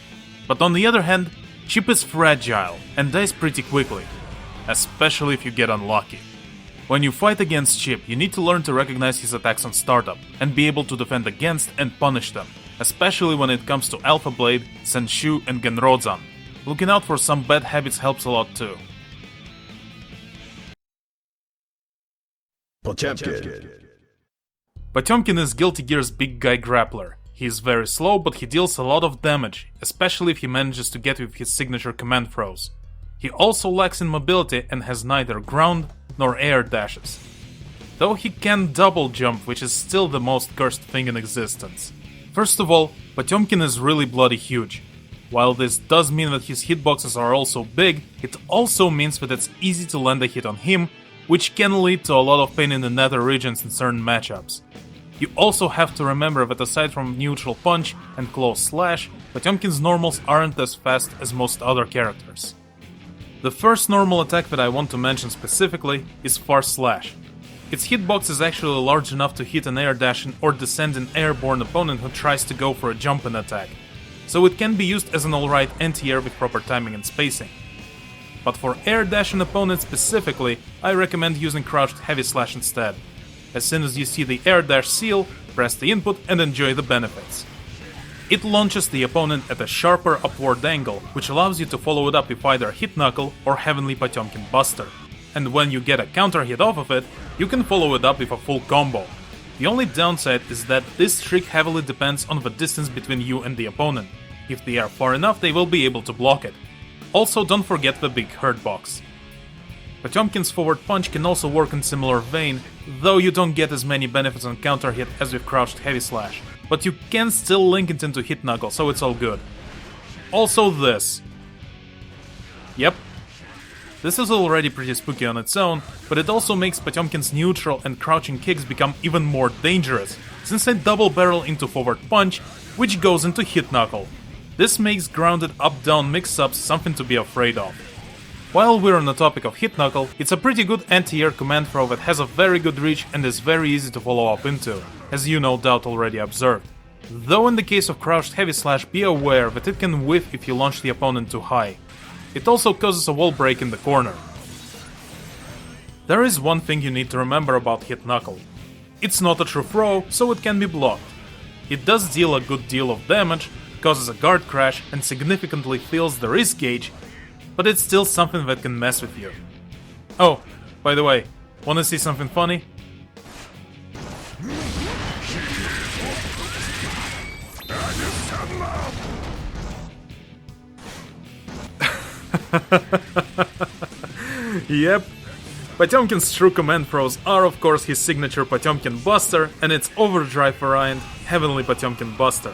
but on the other hand, Chipp is fragile and dies pretty quickly, especially if you get unlucky. When you fight against Chipp, you need to learn to recognize his attacks on startup and be able to defend against and punish them, especially when it comes to Alpha Blade, Senshu, and Genrozan. Looking out for some bad habits helps a lot too. Potemkin. Potemkin is Guilty Gear's big guy grappler. He is very slow, but he deals a lot of damage, especially if he manages to get with his signature command throws. He also lacks in mobility and has neither ground nor air dashes. Though he can double jump, which is still the most cursed thing in existence. First of all, Potemkin is really bloody huge. While this does mean that his hitboxes are also big, it also means that it's easy to land a hit on him, which can lead to a lot of pain in the nether regions in certain matchups. You also have to remember that aside from neutral punch and close slash, Potemkin's normals aren't as fast as most other characters. The first normal attack that I want to mention specifically is Far Slash. Its hitbox is actually large enough to hit an air dashing or descending airborne opponent who tries to go for a jumping attack, so it can be used as an alright anti-air with proper timing and spacing. But for air dashing opponents specifically, I recommend using crouched heavy slash instead. As soon as you see the air dash seal, press the input and enjoy the benefits. It launches the opponent at a sharper upward angle, which allows you to follow it up with either Hit Knuckle or Heavenly Potemkin Buster. And when you get a counter hit off of it, you can follow it up with a full combo. The only downside is that this trick heavily depends on the distance between you and the opponent. If they are far enough, they will be able to block it. Also, don't forget the big hurt box. Potemkin's forward punch can also work in similar vein, though you don't get as many benefits on counter hit as with crouched heavy slash, but you can still link it into Hit Knuckle, so it's all good. Also this. Yep. This is already pretty spooky on its own, but it also makes Potemkin's neutral and crouching kicks become even more dangerous, since they double barrel into forward punch, which goes into Hit Knuckle. This makes grounded up-down mix-ups something to be afraid of. While we're on the topic of Hit Knuckle, it's a pretty good anti-air command throw that has a very good reach and is very easy to follow up into, as you no doubt already observed. Though in the case of crouched heavy slash, be aware that it can whiff if you launch the opponent too high. It also causes a wall break in the corner. There is one thing you need to remember about hit knuckle. It's not a true throw, so it can be blocked. It does deal a good deal of damage, causes a guard crash, and significantly fills the risk gauge, but it's still something that can mess with you. Oh, by the way, wanna see something funny? Yep. Potemkin's true command throws are of course his signature Potemkin Buster and its overdrive variant, Heavenly Potemkin Buster.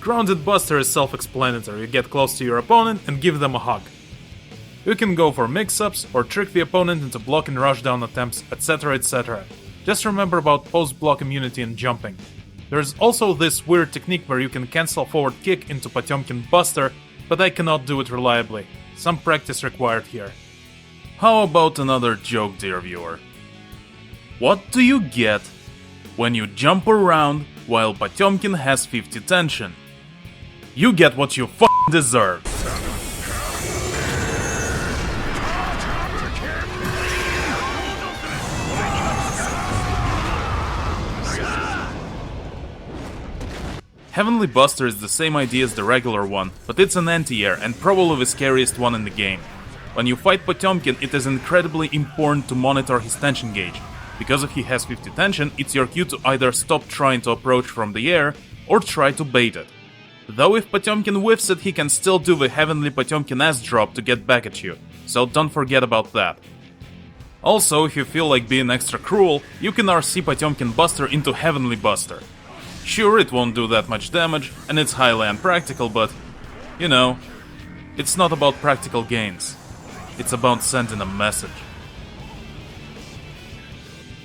Grounded Buster is self-explanatory, you get close to your opponent and give them a hug. You can go for mix-ups or trick the opponent into blocking rushdown attempts, etc, etc. Just remember about post-block immunity and jumping. There's also this weird technique where you can cancel forward kick into Potemkin Buster, but I cannot do it reliably. Some practice required here. How about another joke, dear viewer? What do you get when you jump around while Potemkin has 50 tension? You get what you f***ing deserve. Heavenly Buster is the same idea as the regular one, but it's an anti-air and probably the scariest one in the game. When you fight Potemkin, it is incredibly important to monitor his tension gauge, because if he has 50 tension, it's your cue to either stop trying to approach from the air, or try to bait it. Though if Potemkin whiffs it, he can still do the Heavenly Potemkin S drop to get back at you, so don't forget about that. Also, if you feel like being extra cruel, you can RC Potemkin Buster into Heavenly Buster. Sure, it won't do that much damage, and it's highly unpractical, but, you know, it's not about practical gains. It's about sending a message.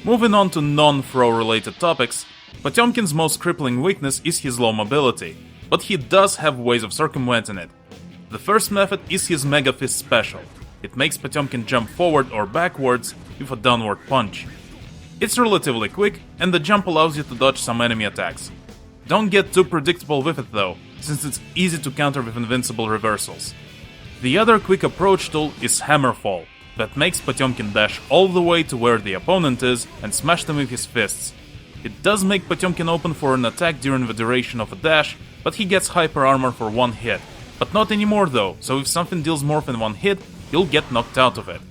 Moving on to non-throw related topics, Potemkin's most crippling weakness is his low mobility, but he does have ways of circumventing it. The first method is his Mega Fist special. It makes Potemkin jump forward or backwards with a downward punch. It's relatively quick, and the jump allows you to dodge some enemy attacks. Don't get too predictable with it though, since it's easy to counter with invincible reversals. The other quick approach tool is Hammerfall, that makes Potemkin dash all the way to where the opponent is and smash them with his fists. It does make Potemkin open for an attack during the duration of a dash, but he gets hyper armor for one hit. But not anymore though, so if something deals more than one hit, you'll get knocked out of it.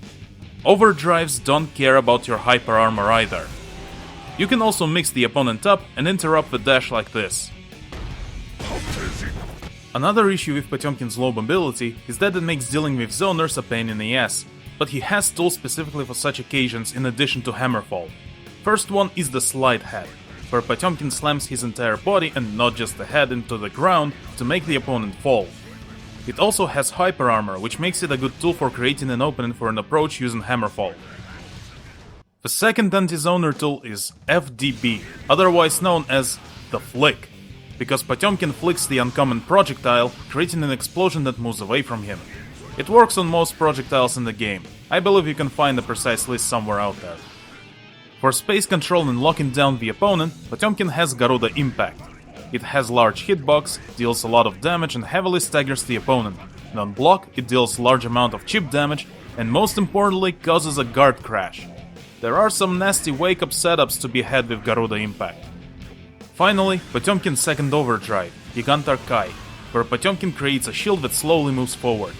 Overdrives don't care about your hyper armor either. You can also mix the opponent up and interrupt the dash like this. Another issue with Potemkin's low mobility is that it makes dealing with zoners a pain in the ass, but he has tools specifically for such occasions in addition to Hammerfall. First one is the Slide Head, where Potemkin slams his entire body and not just the head into the ground to make the opponent fall. It also has Hyper Armor, which makes it a good tool for creating an opening for an approach using Hammerfall. The second anti-zoner tool is FDB, otherwise known as the Flick, because Potemkin flicks the uncommon projectile, creating an explosion that moves away from him. It works on most projectiles in the game. I believe you can find a precise list somewhere out there. For space control and locking down the opponent, Potemkin has Garuda Impact. It has large hitbox, deals a lot of damage and heavily staggers the opponent. And on block, it deals large amount of chip damage and most importantly causes a guard crash. There are some nasty wake-up setups to be had with Garuda Impact. Finally, Potemkin's second overdrive, Gigantar Kai, where Potemkin creates a shield that slowly moves forward.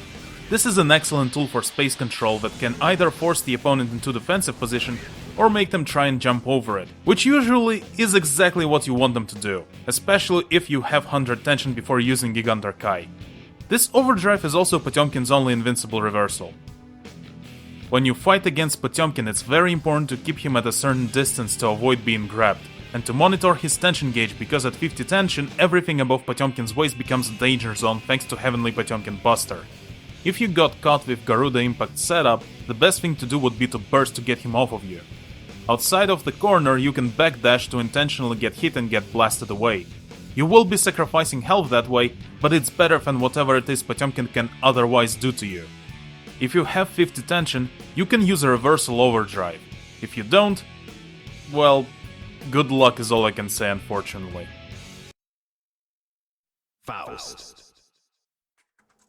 This is an excellent tool for space control that can either force the opponent into defensive position or make them try and jump over it, which usually is exactly what you want them to do, especially if you have 100 tension before using Gigantar Kai. This overdrive is also Potemkin's only invincible reversal. When you fight against Potemkin, it's very important to keep him at a certain distance to avoid being grabbed, and to monitor his tension gauge because at 50 tension, everything above Potemkin's waist becomes a danger zone thanks to Heavenly Potemkin Buster. If you got caught with Garuda Impact setup, the best thing to do would be to burst to get him off of you. Outside of the corner, you can backdash to intentionally get hit and get blasted away. You will be sacrificing health that way, but it's better than whatever it is Potemkin can otherwise do to you. If you have 50 tension, you can use a reversal overdrive. If you don't, well, good luck is all I can say, unfortunately. Faust.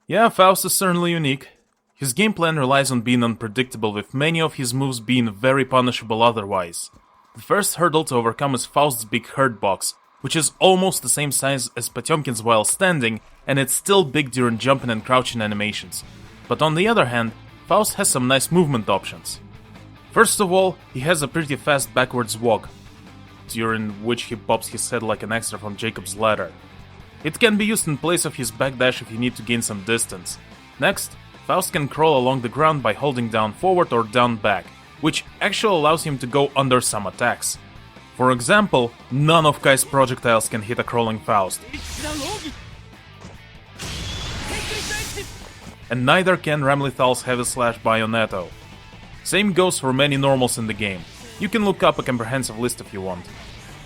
Yeah, Faust is certainly unique. His game plan relies on being unpredictable, with many of his moves being very punishable otherwise. The first hurdle to overcome is Faust's big hurt box, which is almost the same size as Potemkin's while standing, and it's still big during jumping and crouching animations. But on the other hand, Faust has some nice movement options. First of all, he has a pretty fast backwards walk, during which he pops his head like an extra from Jacob's Ladder. It can be used in place of his backdash if you need to gain some distance. Next, Faust can crawl along the ground by holding down forward or down back, which actually allows him to go under some attacks. For example, none of Kai's projectiles can hit a crawling Faust. And neither can Ramlethal's Heavy Slash Bayonetto. Same goes for many normals in the game. You can look up a comprehensive list if you want.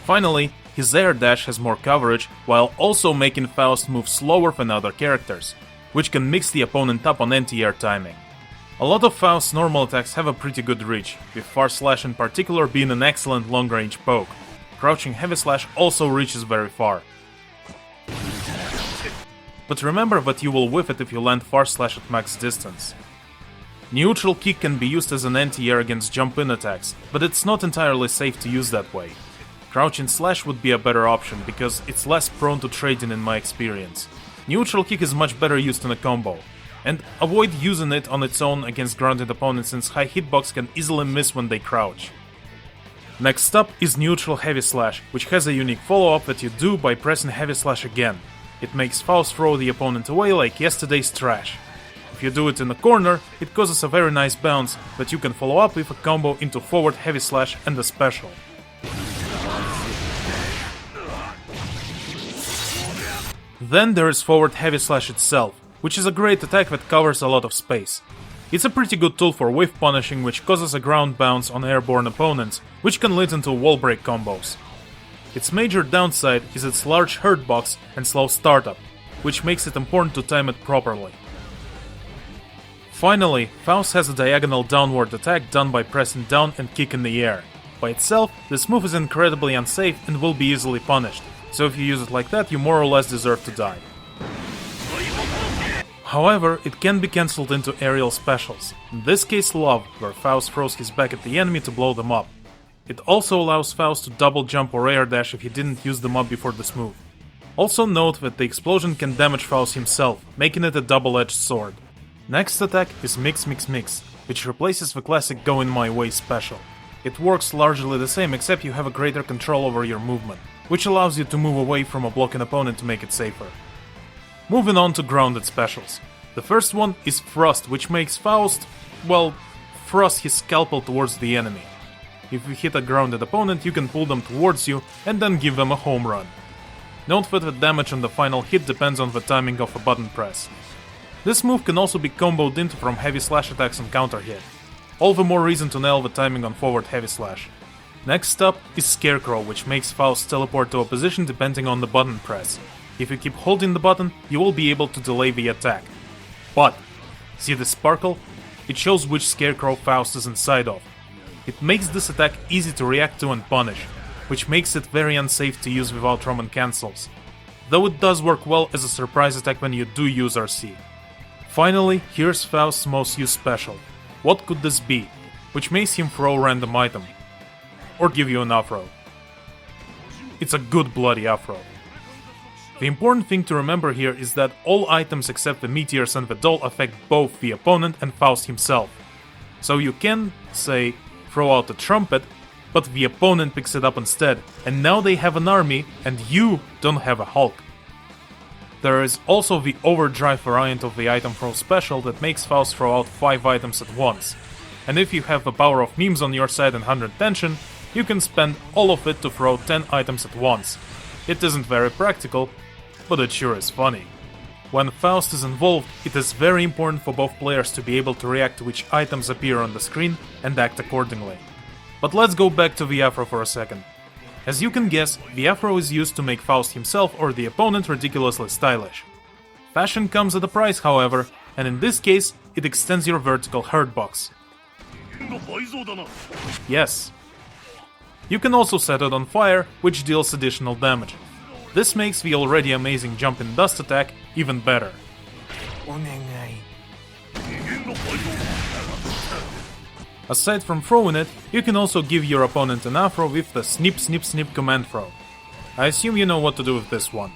Finally, his air dash has more coverage, while also making Faust move slower than other characters, which can mix the opponent up on anti-air timing. A lot of Faust's normal attacks have a pretty good reach, with Far Slash in particular being an excellent long-range poke. Crouching Heavy Slash also reaches very far. But remember that you will whiff it if you land Far Slash at max distance. Neutral Kick can be used as an anti-air against jump-in attacks, but it's not entirely safe to use that way. Crouching Slash would be a better option, because it's less prone to trading in my experience. Neutral Kick is much better used in a combo, and avoid using it on its own against grounded opponents since high hitbox can easily miss when they crouch. Next up is Neutral Heavy Slash, which has a unique follow-up that you do by pressing Heavy Slash again. It makes Faust throw the opponent away like yesterday's trash. If you do it in the corner, it causes a very nice bounce that you can follow up with a combo into forward Heavy Slash and a special. Then there is forward Heavy Slash itself, which is a great attack that covers a lot of space. It's a pretty good tool for whiff punishing, which causes a ground bounce on airborne opponents, which can lead into wall break combos. Its major downside is its large hurt box and slow startup, which makes it important to time it properly. Finally, Faust has a diagonal downward attack done by pressing down and kick in the air. By itself, this move is incredibly unsafe and will be easily punished, so if you use it like that, you more or less deserve to die. However, it can be cancelled into aerial specials, in this case Love, where Faust throws his back at the enemy to blow them up. It also allows Faust to double jump or air dash if he didn't use them up before this move. Also note that the explosion can damage Faust himself, making it a double-edged sword. Next attack is Mix Mix Mix, which replaces the classic Go In My Way special. It works largely the same, except you have a greater control over your movement, which allows you to move away from a blocking opponent to make it safer. Moving on to grounded specials. The first one is Thrust, which makes Faust, well, thrust his scalpel towards the enemy. If you hit a grounded opponent, you can pull them towards you and then give them a home run. Note that the damage on the final hit depends on the timing of a button press. This move can also be comboed into from Heavy Slash attacks on counter hit. All the more reason to nail the timing on forward Heavy Slash. Next up is Scarecrow, which makes Faust teleport to a position depending on the button press. If you keep holding the button, you will be able to delay the attack. But, see the sparkle? It shows which Scarecrow Faust is inside of. It makes this attack easy to react to and punish, which makes it very unsafe to use without Roman cancels, though it does work well as a surprise attack when you do use RC. Finally, here's Faust's most used special. What could this be? Which makes him throw a random item. Or give you an afro. It's a good bloody afro. The important thing to remember here is that all items except the meteors and the doll affect both the opponent and Faust himself. So you can, say, throw out a trumpet, but the opponent picks it up instead, and now they have an army, and you don't have a Hulk. There is also the overdrive variant of the item throw special that makes Faust throw out 5 items at once. And if you have the power of memes on your side and 100 tension, you can spend all of it to throw 10 items at once. It isn't very practical, but it sure is funny. When Faust is involved, it is very important for both players to be able to react to which items appear on the screen and act accordingly. But let's go back to the afro for a second. As you can guess, the afro is used to make Faust himself or the opponent ridiculously stylish. Fashion comes at a price, however, and in this case, it extends your vertical hurt box. Yes. You can also set it on fire, which deals additional damage. This makes the already amazing jump and dust attack even better. Aside from throwing it, you can also give your opponent an afro with the snip snip snip command throw. I assume you know what to do with this one.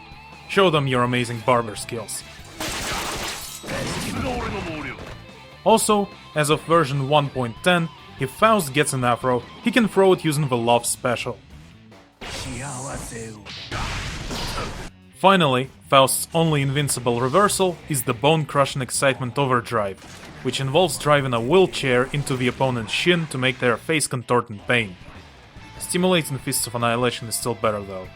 Show them your amazing barber skills. Also, as of version 1.10, if Faust gets an afro, he can throw it using the Love special. Finally, Faust's only invincible reversal is the bone-crushing excitement overdrive, which involves driving a wheelchair into the opponent's shin to make their face contort in pain. Stimulating Fists of Annihilation is still better though.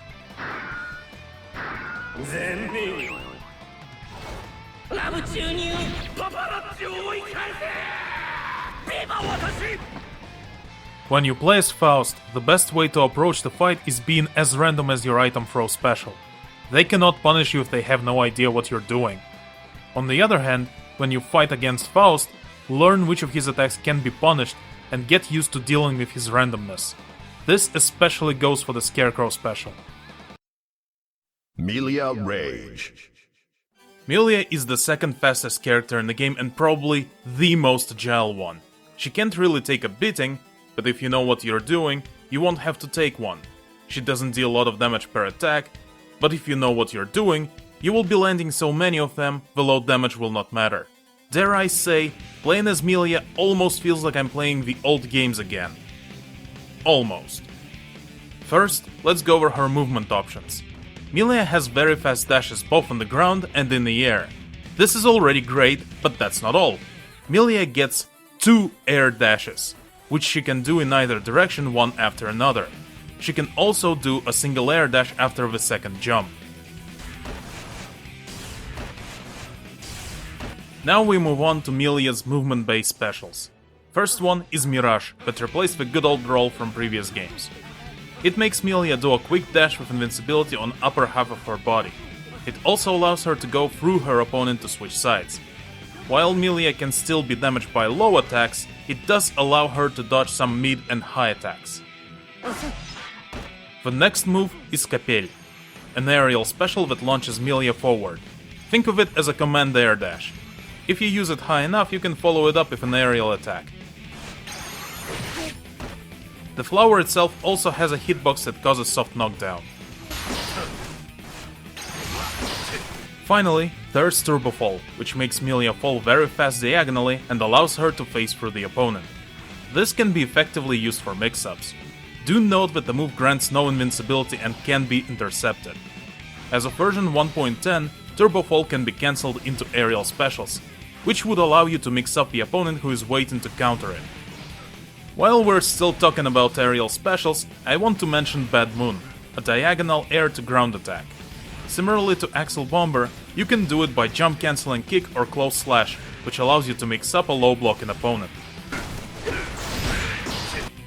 When you play as Faust, the best way to approach the fight is being as random as your item throw special. They cannot punish you if they have no idea what you're doing. On the other hand, when you fight against Faust, learn which of his attacks can be punished and get used to dealing with his randomness. This especially goes for the Scarecrow special. Millia Rage. Millia is the second fastest character in the game and probably the most agile one. She can't really take a beating, but if you know what you're doing, you won't have to take one. She doesn't deal a lot of damage per attack, but if you know what you're doing, you will be landing so many of them, the low damage will not matter. Dare I say, playing as Millia almost feels like I'm playing the old games again. Almost. First, let's go over her movement options. Millia has very fast dashes both on the ground and in the air. This is already great, but that's not all. Millia gets 2 air dashes, which she can do in either direction one after another. She can also do a single air dash after the second jump. Now we move on to Millia's movement-based specials. First one is Mirage, that replaced the good old roll from previous games. It makes Millia do a quick dash with invincibility on upper half of her body. It also allows her to go through her opponent to switch sides. While Millia can still be damaged by low attacks, it does allow her to dodge some mid and high attacks. The next move is Капель, an aerial special that launches Millia forward. Think of it as a command air dash. If you use it high enough, you can follow it up with an aerial attack. The flower itself also has a hitbox that causes soft knockdown. Finally, there's Turbo Fall, which makes Millia fall very fast diagonally and allows her to phase through the opponent. This can be effectively used for mix-ups. Do note that the move grants no invincibility and can be intercepted. As of version 1.10, Turbo Fall can be cancelled into aerial specials, which would allow you to mix up the opponent who is waiting to counter it. While we're still talking about aerial specials, I want to mention Bad Moon, a diagonal air-to-ground attack. Similarly to Axl Bomber, you can do it by jump cancelling kick or close slash, which allows you to mix up a low blocking opponent.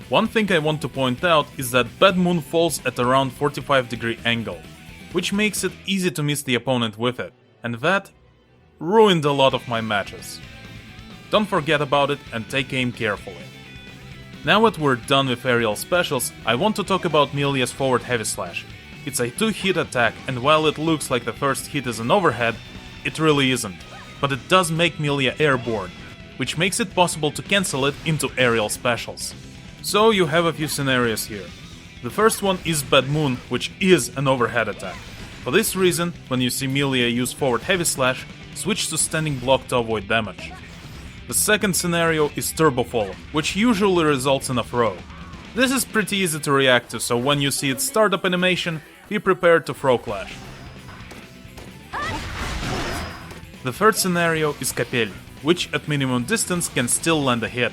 One thing I want to point out is that Bad Moon falls at around 45-degree angle, which makes it easy to miss the opponent with it, and that ruined a lot of my matches. Don't forget about it and take aim carefully. Now that we're done with aerial specials, I want to talk about Millia's forward heavy slash. It's a 2-hit attack, and while it looks like the first hit is an overhead, it really isn't. But it does make Millia airborne, which makes it possible to cancel it into aerial specials. So you have a few scenarios here. The first one is Bad Moon, which is an overhead attack. For this reason, when you see Millia use forward heavy slash, switch to standing block to avoid damage. The second scenario is Turbo Fall, which usually results in a throw. This is pretty easy to react to, so when you see its startup animation, be prepared to throw clash. The third scenario is Капель, which at minimum distance can still land a hit.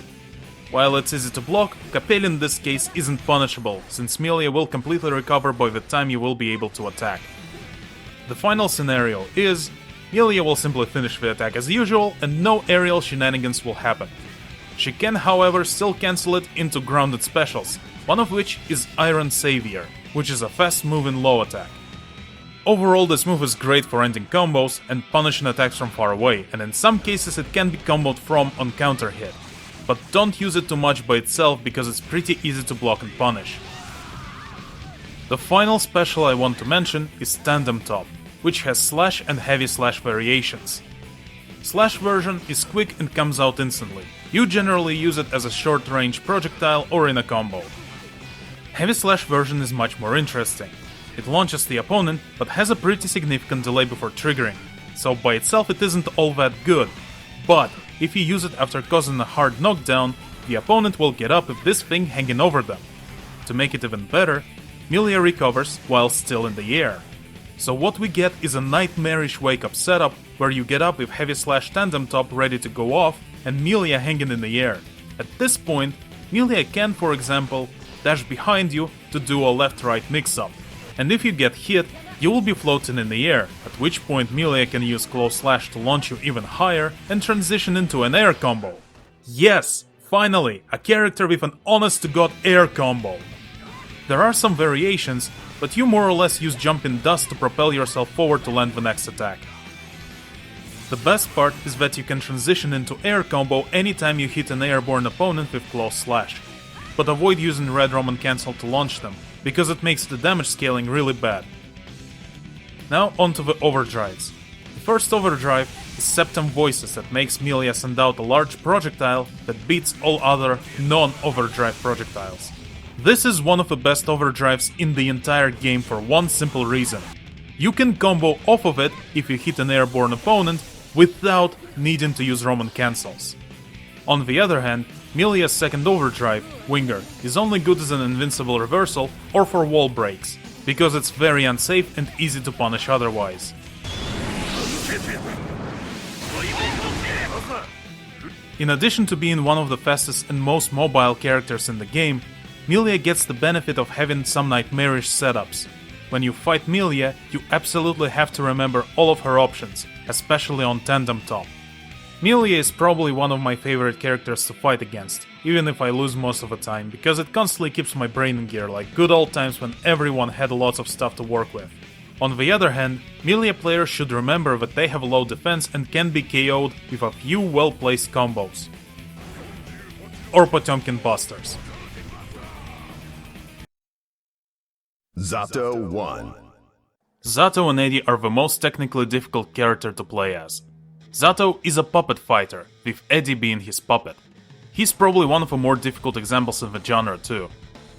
While it's easy to block, Капель in this case isn't punishable, since Millia will completely recover by the time you will be able to attack. The final scenario is Millia will simply finish the attack as usual and no aerial shenanigans will happen. She can, however, still cancel it into grounded specials, one of which is Iron Savior, which is a fast move in low attack. Overall, this move is great for ending combos and punishing attacks from far away, and in some cases it can be comboed from on counter hit. But don't use it too much by itself because it's pretty easy to block and punish. The final special I want to mention is Tandem Top, which has slash and heavy slash variations. Slash version is quick and comes out instantly. You generally use it as a short-range projectile or in a combo. Heavy slash version is much more interesting. It launches the opponent, but has a pretty significant delay before triggering, so by itself it isn't all that good. But if you use it after causing a hard knockdown, the opponent will get up with this thing hanging over them. To make it even better, Millia recovers while still in the air. So what we get is a nightmarish wake-up setup where you get up with heavy slash tandem top ready to go off and Millia hanging in the air. At this point, Millia can, for example, dash behind you to do a left-right mix-up. And if you get hit, you will be floating in the air, at which point Millia can use close slash to launch you even higher and transition into an air combo. Yes, finally, a character with an honest-to-god air combo. There are some variations, but you more or less use jumping dust to propel yourself forward to land the next attack. The best part is that you can transition into air combo anytime you hit an airborne opponent with close slash. But avoid using red Roman cancel to launch them, because it makes the damage scaling really bad. Now onto the overdrives. The first overdrive is Septum Voices that makes Millia send out a large projectile that beats all other non-overdrive projectiles. This is one of the best overdrives in the entire game for one simple reason. You can combo off of it if you hit an airborne opponent without needing to use Roman cancels. On the other hand, Millia's second overdrive, Winger, is only good as an invincible reversal or for wall breaks, because it's very unsafe and easy to punish otherwise. In addition to being one of the fastest and most mobile characters in the game, Millia gets the benefit of having some nightmarish setups. When you fight Millia, you absolutely have to remember all of her options, especially on Tandem Top. Millia is probably one of my favorite characters to fight against, even if I lose most of the time, because it constantly keeps my brain in gear like good old times when everyone had lots of stuff to work with. On the other hand, Millia players should remember that they have low defense and can be KO'd with a few well-placed combos. Or Potemkin busters. Zato 1. Zato and Eddie are the most technically difficult character to play as. Zato is a puppet fighter, with Eddie being his puppet. He's probably one of the more difficult examples in the genre too.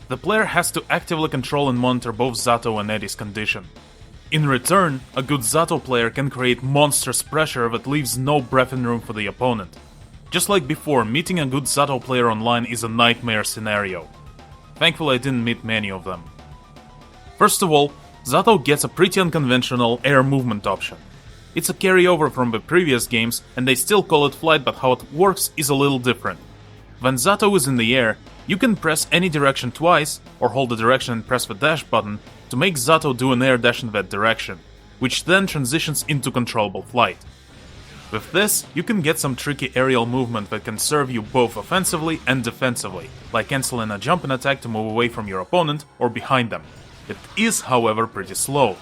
The player has to actively control and monitor both Zato and Eddie's condition. In return, a good Zato player can create monstrous pressure that leaves no breathing room for the opponent. Just like before, meeting a good Zato player online is a nightmare scenario. Thankfully I didn't meet many of them. First of all, Zato gets a pretty unconventional air movement option. It's a carryover from the previous games and they still call it flight, but how it works is a little different. When Zato is in the air, you can press any direction twice, or hold the direction and press the dash button, to make Zato do an air dash in that direction, which then transitions into controllable flight. With this, you can get some tricky aerial movement that can serve you both offensively and defensively, like cancelling a jumping attack to move away from your opponent or behind them. It is, however, pretty slow.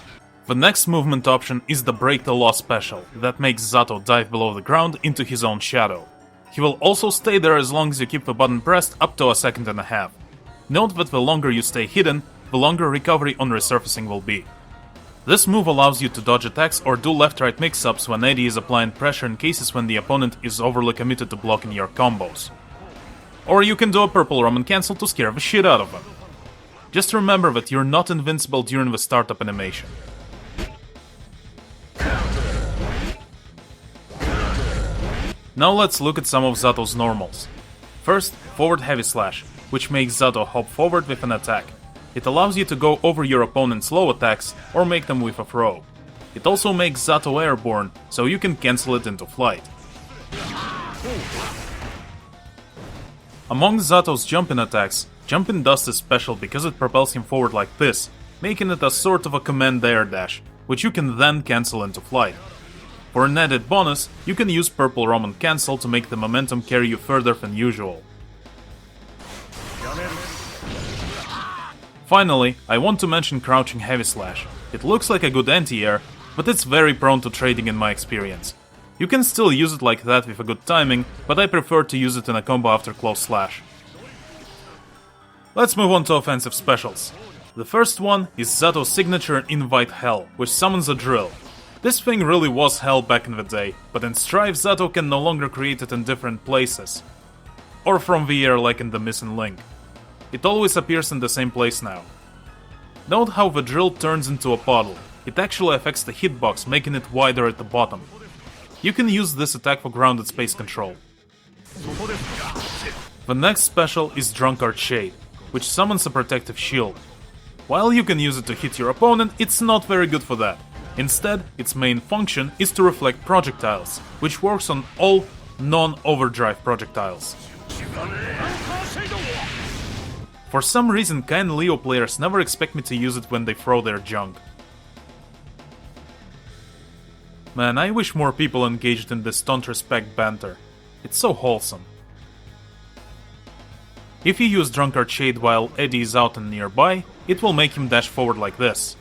The next movement option is the Break the Law special, that makes Zato dive below the ground into his own shadow. He will also stay there as long as you keep the button pressed up to a second and a half. Note that the longer you stay hidden, the longer recovery on resurfacing will be. This move allows you to dodge attacks or do left-right mix-ups when Eddie is applying pressure in cases when the opponent is overly committed to blocking your combos. Or you can do a purple Roman cancel to scare the shit out of them. Just remember that you're not invincible during the startup animation. Now let's look at some of Zato's normals. First, forward heavy slash, which makes Zato hop forward with an attack. It allows you to go over your opponent's low attacks or make them with a throw. It also makes Zato airborne, so you can cancel it into flight. Among Zato's jumping attacks, Jumping Dust is special because it propels him forward like this, making it a sort of a command air dash, which you can then cancel into flight. For an added bonus, you can use Purple Roman Cancel to make the momentum carry you further than usual. Finally, I want to mention Crouching Heavy Slash. It looks like a good anti-air, but it's very prone to trading in my experience. You can still use it like that with a good timing, but I prefer to use it in a combo after close slash. Let's move on to offensive specials. The first one is Zato's signature Invite Hell, which summons a drill. This thing really was hell back in the day, but in Strife Zato can no longer create it in different places. Or from the air like in the Missing Link. It always appears in the same place now. Note how the drill turns into a puddle. It actually affects the hitbox, making it wider at the bottom. You can use this attack for grounded space control. The next special is Drunkard Shade, which summons a protective shield. While you can use it to hit your opponent, it's not very good for that. Instead, its main function is to reflect projectiles, which works on all non-overdrive projectiles. For some reason, Kai and Leo players never expect me to use it when they throw their junk. Man, I wish more people engaged in this don't respect banter. It's so wholesome. If you use Drunkard Shade while Eddie is out and nearby, it will make him dash forward like this.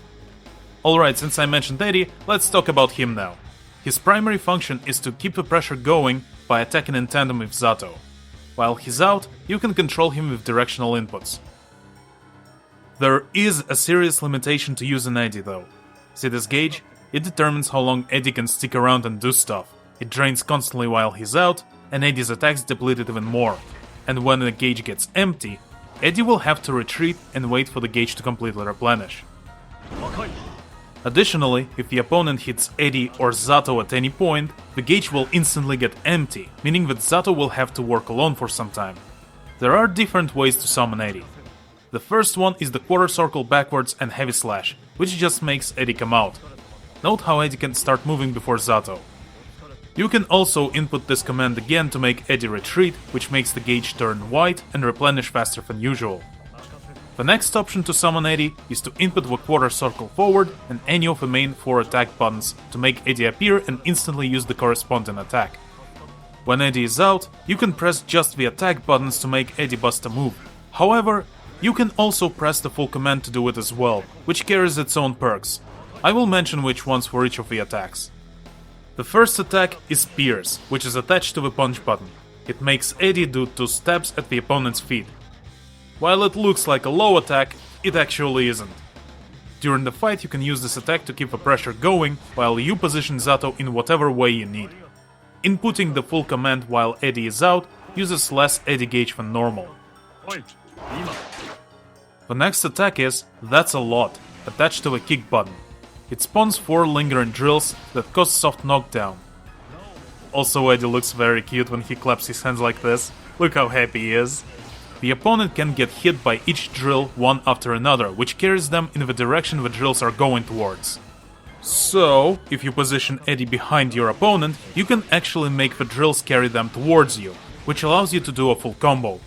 Alright, since I mentioned Eddie, let's talk about him now. His primary function is to keep the pressure going by attacking in tandem with Zato. While he's out, you can control him with directional inputs. There is a serious limitation to using Eddie though. See this gauge? It determines how long Eddie can stick around and do stuff. It drains constantly while he's out, and Eddie's attacks deplete it even more. And when the gauge gets empty, Eddie will have to retreat and wait for the gauge to completely replenish. Additionally, if the opponent hits Eddie or Zato at any point, the gauge will instantly get empty, meaning that Zato will have to work alone for some time. There are different ways to summon Eddie. The first one is the quarter circle backwards and heavy slash, which just makes Eddie come out. Note how Eddie can start moving before Zato. You can also input this command again to make Eddie retreat, which makes the gauge turn white and replenish faster than usual. The next option to summon Eddie is to input the quarter circle forward and any of the main 4 attack buttons to make Eddie appear and instantly use the corresponding attack. When Eddie is out, you can press just the attack buttons to make Eddie bust a move. However, you can also press the full command to do it as well, which carries its own perks. I will mention which ones for each of the attacks. The first attack is Pierce, which is attached to the punch button. It makes Eddie do 2 stabs at the opponent's feet. While it looks like a low attack, it actually isn't. During the fight you can use this attack to keep the pressure going while you position Zato in whatever way you need. Inputting the full command while Eddie is out uses less Eddie gauge than normal. The next attack is That's a Lot, attached to the kick button. It spawns 4 lingering drills that cause soft knockdown. Also, Eddie looks very cute when he claps his hands like this. Look how happy he is. The opponent can get hit by each drill one after another, which carries them in the direction the drills are going towards. So, if you position Eddie behind your opponent, you can actually make the drills carry them towards you, which allows you to do a full combo.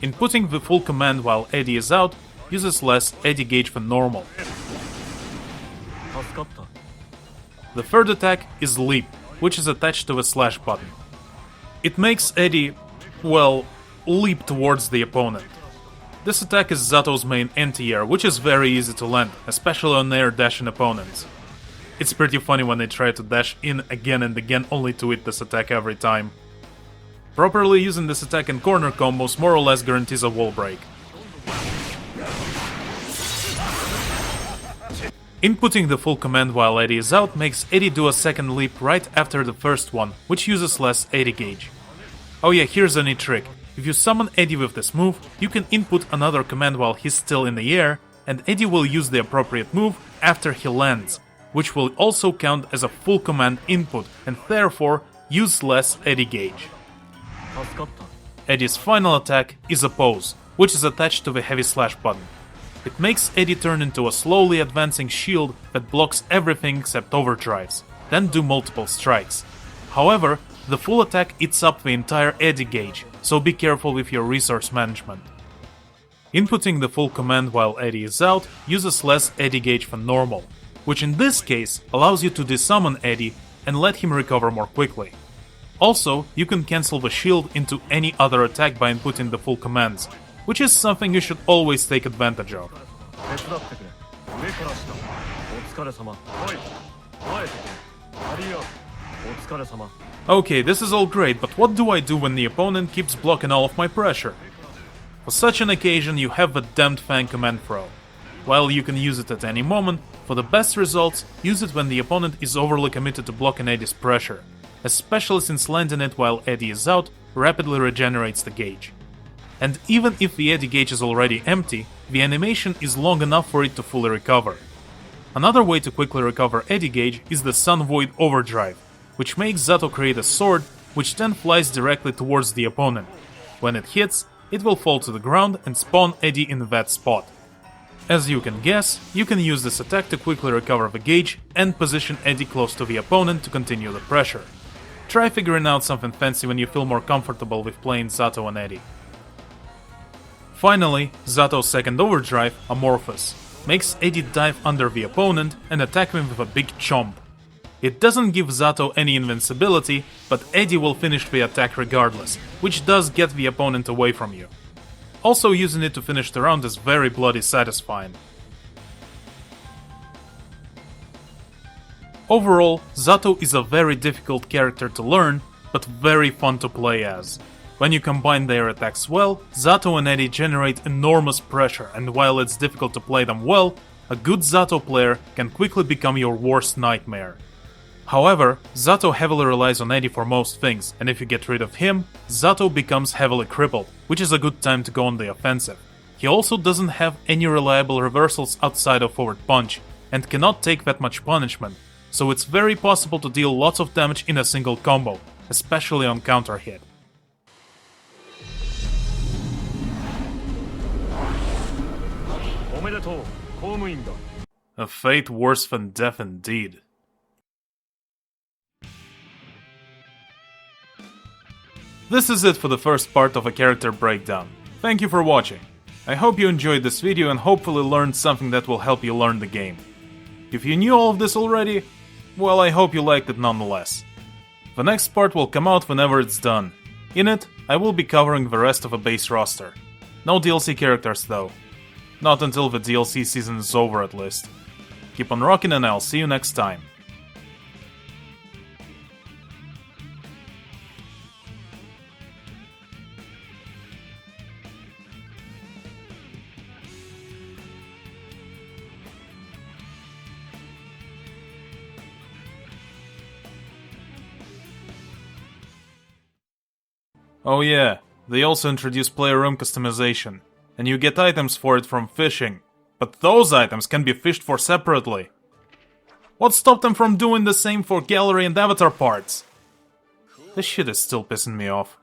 Inputting the full command while Eddie is out uses less Eddie gauge than normal. The third attack is Leap, which is attached to the slash button. It makes Eddie, well, leap towards the opponent. This attack is Zato's main anti-air, which is very easy to land, especially on air dashing opponents. It's pretty funny when they try to dash in again and again only to hit this attack every time. Properly using this attack in corner combos more or less guarantees a wall break. Inputting the full command while Eddie is out makes Eddie do a second leap right after the first one, which uses less Eddie gauge. Oh yeah, here's a neat trick. If you summon Eddie with this move, you can input another command while he's still in the air, and Eddie will use the appropriate move after he lands, which will also count as a full command input, and therefore use less Eddie gauge. Eddie's final attack is Oppose, which is attached to the heavy slash button. It makes Eddie turn into a slowly advancing shield that blocks everything except overdrives, then do multiple strikes. However, the full attack eats up the entire Eddie gauge, so be careful with your resource management. Inputting the full command while Eddie is out uses less Eddie gauge than normal, which in this case allows you to desummon Eddie and let him recover more quickly. Also, you can cancel the shield into any other attack by inputting the full commands, which is something you should always take advantage of. Okay, this is all great, but what do I do when the opponent keeps blocking all of my pressure? For such an occasion, you have the Damned Fang command throw. While you can use it at any moment, for the best results, use it when the opponent is overly committed to blocking Eddie's pressure, especially since landing it while Eddie is out rapidly regenerates the gauge. And even if the Eddie gauge is already empty, the animation is long enough for it to fully recover. Another way to quickly recover Eddie gauge is the Sun Void Overdrive, which makes Zato create a sword which then flies directly towards the opponent. When it hits, it will fall to the ground and spawn Eddie in that spot. As you can guess, you can use this attack to quickly recover the gauge and position Eddie close to the opponent to continue the pressure. Try figuring out something fancy when you feel more comfortable with playing Zato and Eddie. Finally, Zato's second overdrive, Amorphous, makes Eddie dive under the opponent and attack him with a big chomp. It doesn't give Zato any invincibility, but Eddie will finish the attack regardless, which does get the opponent away from you. Also, using it to finish the round is very bloody satisfying. Overall, Zato is a very difficult character to learn, but very fun to play as. When you combine their attacks well, Zato and Eddie generate enormous pressure, and while it's difficult to play them well, a good Zato player can quickly become your worst nightmare. However, Zato heavily relies on Eddie for most things, and if you get rid of him, Zato becomes heavily crippled, which is a good time to go on the offensive. He also doesn't have any reliable reversals outside of forward punch, and cannot take that much punishment, so it's very possible to deal lots of damage in a single combo, especially on counter hit. A fate worse than death indeed. This is it for the first part of a character breakdown. Thank you for watching. I hope you enjoyed this video and hopefully learned something that will help you learn the game. If you knew all of this already, well, I hope you liked it nonetheless. The next part will come out whenever it's done. In it, I will be covering the rest of the base roster. No DLC characters though. Not until the DLC season is over at least. Keep on rocking and I'll see you next time. Oh yeah, they also introduced player room customization, and you get items for it from fishing, but those items can be fished for separately. What stopped them from doing the same for gallery and avatar parts? This shit is still pissing me off.